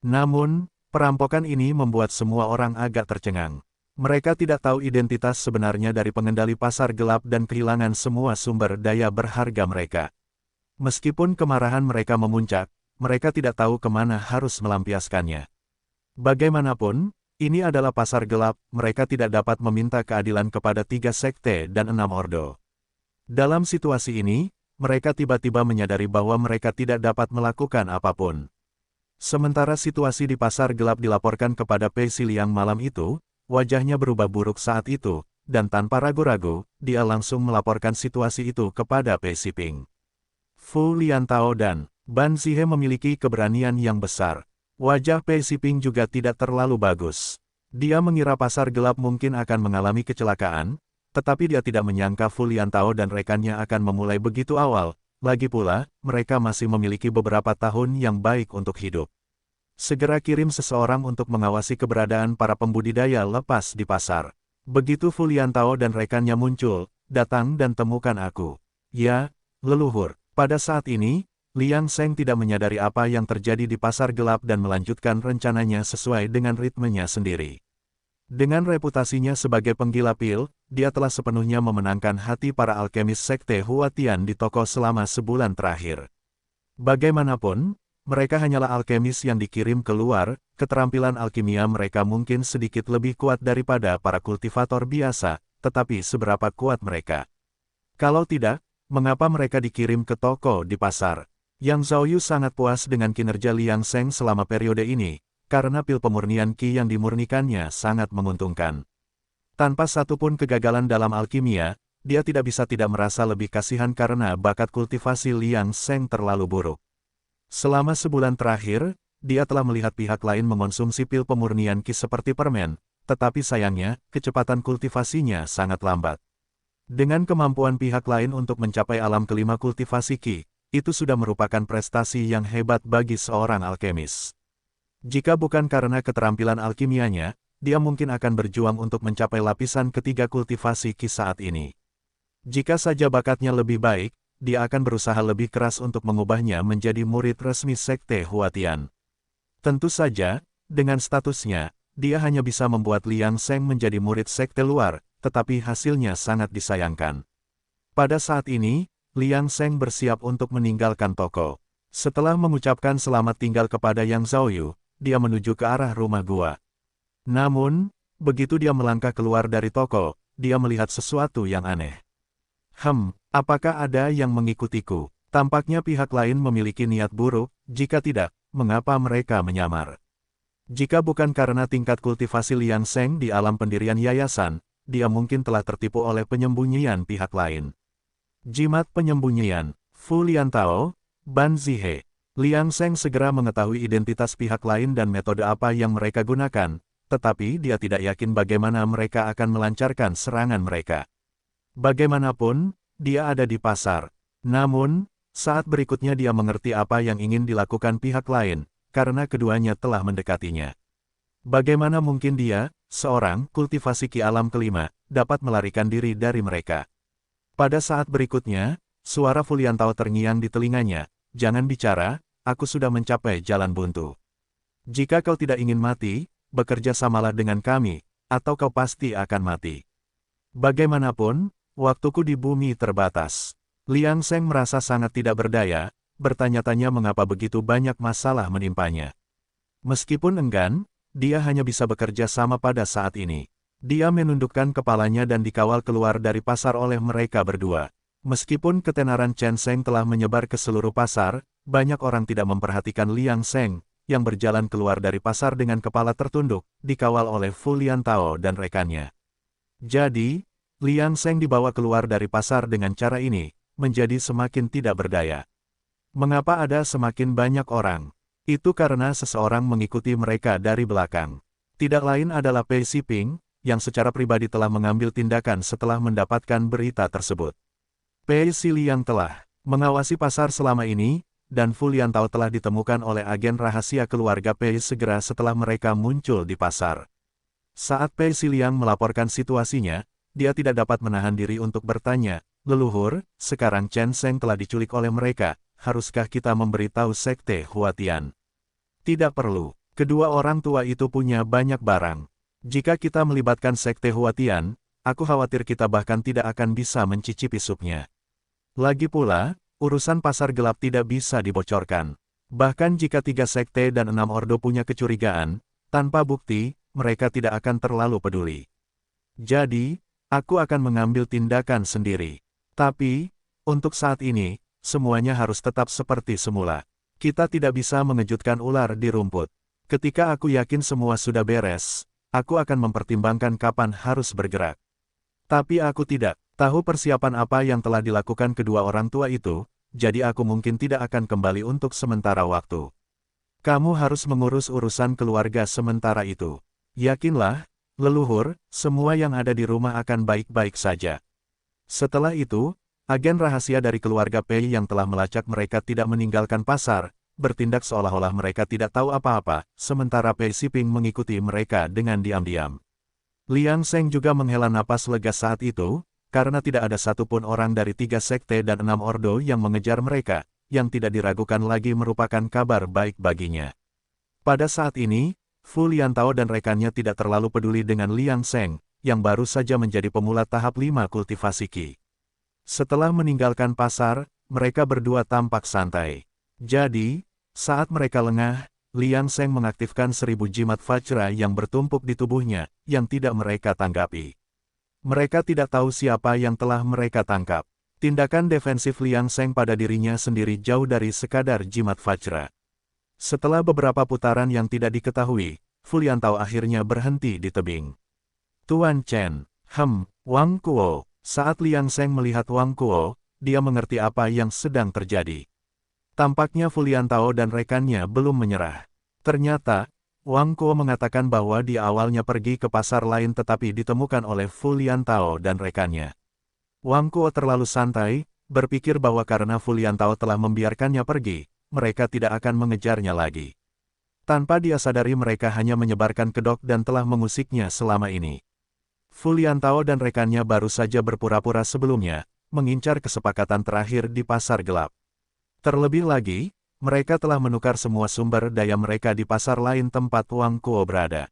Namun, perampokan ini membuat semua orang agak tercengang. Mereka tidak tahu identitas sebenarnya dari pengendali pasar gelap dan kehilangan semua sumber daya berharga mereka. Meskipun kemarahan mereka memuncak, mereka tidak tahu kemana harus melampiaskannya. Bagaimanapun, ini adalah pasar gelap, mereka tidak dapat meminta keadilan kepada 3 sekte dan 6 ordo. Dalam situasi ini, mereka tiba-tiba menyadari bahwa mereka tidak dapat melakukan apapun. Sementara situasi di pasar gelap dilaporkan kepada Pei Siliang malam itu, wajahnya berubah buruk saat itu, dan tanpa ragu-ragu, dia langsung melaporkan situasi itu kepada Pei Siping. Fu Liantao dan Ban Zihe memiliki keberanian yang besar. Wajah Pei Siping juga tidak terlalu bagus. Dia mengira pasar gelap mungkin akan mengalami kecelakaan, tetapi dia tidak menyangka Fu Liantao dan rekannya akan memulai begitu awal. Lagi pula, mereka masih memiliki beberapa tahun yang baik untuk hidup. Segera kirim seseorang untuk mengawasi keberadaan para pembudidaya lepas di pasar. Begitu Fu Liantao dan rekannya muncul, datang dan temukan aku. Ya, leluhur. Pada saat ini, Liang Seng tidak menyadari apa yang terjadi di pasar gelap dan melanjutkan rencananya sesuai dengan ritmenya sendiri. Dengan reputasinya sebagai penggila pil, dia telah sepenuhnya memenangkan hati para alkemis sekte Huatian di toko selama sebulan terakhir. Bagaimanapun, Mereka hanyalah alkemis yang dikirim keluar, keterampilan alkimia mereka mungkin sedikit lebih kuat daripada para kultivator biasa, tetapi seberapa kuat mereka? Kalau tidak, mengapa mereka dikirim ke toko di pasar? Yang Zhao Yu sangat puas dengan kinerja Liang Seng selama periode ini, karena pil pemurnian Qi yang dimurnikannya sangat menguntungkan. Tanpa satupun kegagalan dalam alkimia, dia tidak bisa tidak merasa lebih kasihan karena bakat kultivasi Liang Seng terlalu buruk. Selama sebulan terakhir, dia telah melihat pihak lain mengonsumsi pil pemurnian Qi seperti permen, tetapi sayangnya, kecepatan kultivasinya sangat lambat. Dengan kemampuan pihak lain untuk mencapai alam kelima kultivasi Qi, itu sudah merupakan prestasi yang hebat bagi seorang alkemis. Jika bukan karena keterampilan alkimianya, dia mungkin akan berjuang untuk mencapai lapisan ketiga kultivasi Qi saat ini. Jika saja bakatnya lebih baik, dia akan berusaha lebih keras untuk mengubahnya menjadi murid resmi Sekte Huatian. Tentu saja, dengan statusnya, dia hanya bisa membuat Liang Seng menjadi murid sekte luar, tetapi hasilnya sangat disayangkan. Pada saat ini, Liang Seng bersiap untuk meninggalkan toko. Setelah mengucapkan selamat tinggal kepada Yang Zhao Yu, dia menuju ke arah rumah gua. Namun, begitu dia melangkah keluar dari toko, dia melihat sesuatu yang aneh. Apakah ada yang mengikutiku? Tampaknya pihak lain memiliki niat buruk, jika tidak, mengapa mereka menyamar? Jika bukan karena tingkat kultivasi Liang Seng di alam pendirian yayasan, dia mungkin telah tertipu oleh penyembunyian pihak lain. Jimat penyembunyian, Fu Liantao, Ban Zihe. Liang Seng segera mengetahui identitas pihak lain dan metode apa yang mereka gunakan, tetapi dia tidak yakin bagaimana mereka akan melancarkan serangan mereka. Bagaimanapun, dia ada di pasar. Namun, saat berikutnya dia mengerti apa yang ingin dilakukan pihak lain, karena keduanya telah mendekatinya. Bagaimana mungkin dia, seorang kultivasi Qi alam kelima, dapat melarikan diri dari mereka? Pada saat berikutnya, suara Fu Liantao terngiang di telinganya, "Jangan bicara, aku sudah mencapai jalan buntu. Jika kau tidak ingin mati, bekerja samalah dengan kami, atau kau pasti akan mati." Bagaimanapun, waktuku di bumi terbatas. Liang Seng merasa sangat tidak berdaya, bertanya-tanya mengapa begitu banyak masalah menimpanya. Meskipun enggan, dia hanya bisa bekerja sama pada saat ini. Dia menundukkan kepalanya dan dikawal keluar dari pasar oleh mereka berdua. Meskipun ketenaran Chen Seng telah menyebar ke seluruh pasar, banyak orang tidak memperhatikan Liang Seng, yang berjalan keluar dari pasar dengan kepala tertunduk, dikawal oleh Fu Liantao dan rekannya. Jadi, Liang Seng dibawa keluar dari pasar dengan cara ini, menjadi semakin tidak berdaya. Mengapa ada semakin banyak orang? Itu karena seseorang mengikuti mereka dari belakang. Tidak lain adalah Pei Siping, yang secara pribadi telah mengambil tindakan setelah mendapatkan berita tersebut. Pei Siliang telah mengawasi pasar selama ini, dan Fu Liantao telah ditemukan oleh agen rahasia keluarga Pei segera setelah mereka muncul di pasar. Saat Pei Siliang melaporkan situasinya, dia tidak dapat menahan diri untuk bertanya, "Leluhur, sekarang Chen Seng telah diculik oleh mereka, haruskah kita memberitahu Sekte Huatian?" Tidak perlu. Kedua orang tua itu punya banyak barang. Jika kita melibatkan Sekte Huatian, aku khawatir kita bahkan tidak akan bisa mencicipi supnya. Lagi pula, urusan pasar gelap tidak bisa dibocorkan. Bahkan jika 3 sekte dan 6 ordo punya kecurigaan, tanpa bukti, mereka tidak akan terlalu peduli. Jadi, aku akan mengambil tindakan sendiri. Tapi, untuk saat ini, semuanya harus tetap seperti semula. Kita tidak bisa mengejutkan ular di rumput. Ketika aku yakin semua sudah beres, aku akan mempertimbangkan kapan harus bergerak. Tapi aku tidak tahu persiapan apa yang telah dilakukan kedua orang tua itu, jadi aku mungkin tidak akan kembali untuk sementara waktu. Kamu harus mengurus urusan keluarga sementara itu. Yakinlah, leluhur, semua yang ada di rumah akan baik-baik saja. Setelah itu, agen rahasia dari keluarga Pei yang telah melacak mereka tidak meninggalkan pasar, bertindak seolah-olah mereka tidak tahu apa-apa, sementara Pei Siping mengikuti mereka dengan diam-diam. Liang Seng juga menghela napas lega saat itu, karena tidak ada satupun orang dari 3 sekte dan 6 ordo yang mengejar mereka, yang tidak diragukan lagi merupakan kabar baik baginya. Pada saat ini, Fu Liantao dan rekannya tidak terlalu peduli dengan Liang Seng, yang baru saja menjadi pemula tahap 5 kultivasi Qi. Setelah meninggalkan pasar, mereka berdua tampak santai. Jadi, Saat mereka lengah, Liang Seng mengaktifkan 1000 jimat Vajra yang bertumpuk di tubuhnya, yang tidak mereka tanggapi. Mereka tidak tahu siapa yang telah mereka tangkap. Tindakan defensif Liang Seng pada dirinya sendiri jauh dari sekadar jimat Vajra. Setelah beberapa putaran yang tidak diketahui, Fu Liantao akhirnya berhenti di tebing. Tuan Chen, Wang Kuo. Saat Liang Seng melihat Wang Kuo, dia mengerti apa yang sedang terjadi. Tampaknya Fu Liantao dan rekannya belum menyerah. Ternyata, Wang Kuo mengatakan bahwa dia awalnya pergi ke pasar lain tetapi ditemukan oleh Fu Liantao dan rekannya. Wang Kuo terlalu santai, berpikir bahwa karena Fu Liantao telah membiarkannya pergi, mereka tidak akan mengejarnya lagi. Tanpa dia sadari mereka hanya menyebarkan kedok dan telah mengusiknya selama ini. Fu Liantao dan rekannya baru saja berpura-pura sebelumnya, mengincar kesepakatan terakhir di pasar gelap. Terlebih lagi, mereka telah menukar semua sumber daya mereka di pasar lain tempat Wang Kuo berada.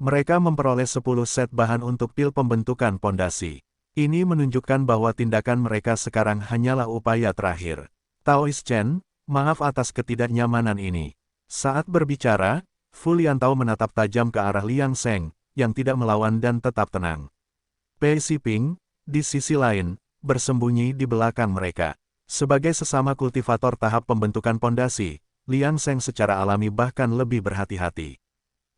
Mereka memperoleh 10 set bahan untuk pil pembentukan pondasi. Ini menunjukkan bahwa tindakan mereka sekarang hanyalah upaya terakhir. Taois Chen, maaf atas ketidaknyamanan ini. Saat berbicara, Fu Liantao menatap tajam ke arah Liang Seng, yang tidak melawan dan tetap tenang. Pei Siping, di sisi lain, bersembunyi di belakang mereka. Sebagai sesama kultivator tahap pembentukan pondasi, Liang Seng secara alami bahkan lebih berhati-hati.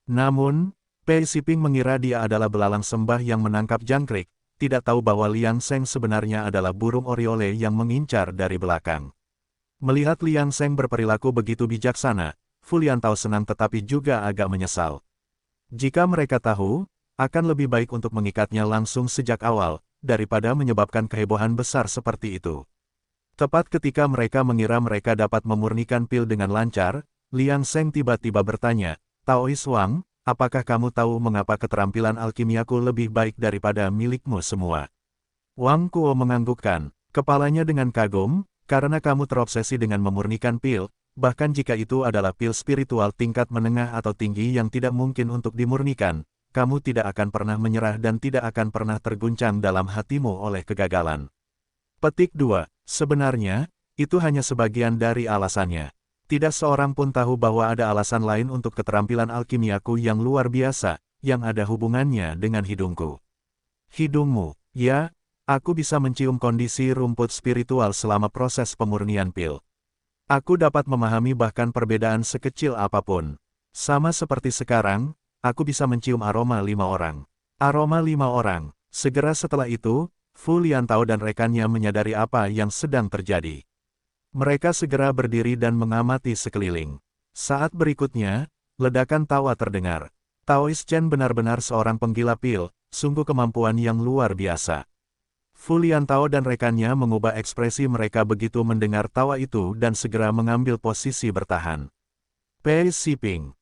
Namun, Pei Siping mengira dia adalah belalang sembah yang menangkap jangkrik, tidak tahu bahwa Liang Seng sebenarnya adalah burung oriole yang mengincar dari belakang. Melihat Liang Seng berperilaku begitu bijaksana, Fu Liantao senang tetapi juga agak menyesal. Jika mereka tahu, akan lebih baik untuk mengikatnya langsung sejak awal, daripada menyebabkan kehebohan besar seperti itu. Tepat ketika mereka mengira mereka dapat memurnikan pil dengan lancar, Liang Seng tiba-tiba bertanya, Taois Wang, apakah kamu tahu mengapa keterampilan alkimiaku lebih baik daripada milikmu semua? Wang Kuo menganggukkan kepalanya dengan kagum, karena kamu terobsesi dengan memurnikan pil, bahkan jika itu adalah pil spiritual tingkat menengah atau tinggi yang tidak mungkin untuk dimurnikan, kamu tidak akan pernah menyerah dan tidak akan pernah terguncang dalam hatimu oleh kegagalan. Petik 2. Sebenarnya, itu hanya sebagian dari alasannya. Tidak seorang pun tahu bahwa ada alasan lain untuk keterampilan alkimiaku yang luar biasa, yang ada hubungannya dengan hidungku. Hidungmu, ya, aku bisa mencium kondisi rumput spiritual selama proses pemurnian pil. Aku dapat memahami bahkan perbedaan sekecil apapun. Sama seperti sekarang, aku bisa mencium aroma 5 orang. Aroma 5 orang. Segera setelah itu, Fu Liantao dan rekannya menyadari apa yang sedang terjadi. Mereka segera berdiri dan mengamati sekeliling. Saat berikutnya, ledakan tawa terdengar. Taois Chen benar-benar seorang penggila pil, sungguh kemampuan yang luar biasa. Fu Liantao dan rekannya mengubah ekspresi mereka begitu mendengar tawa itu dan segera mengambil posisi bertahan. Pei Siping,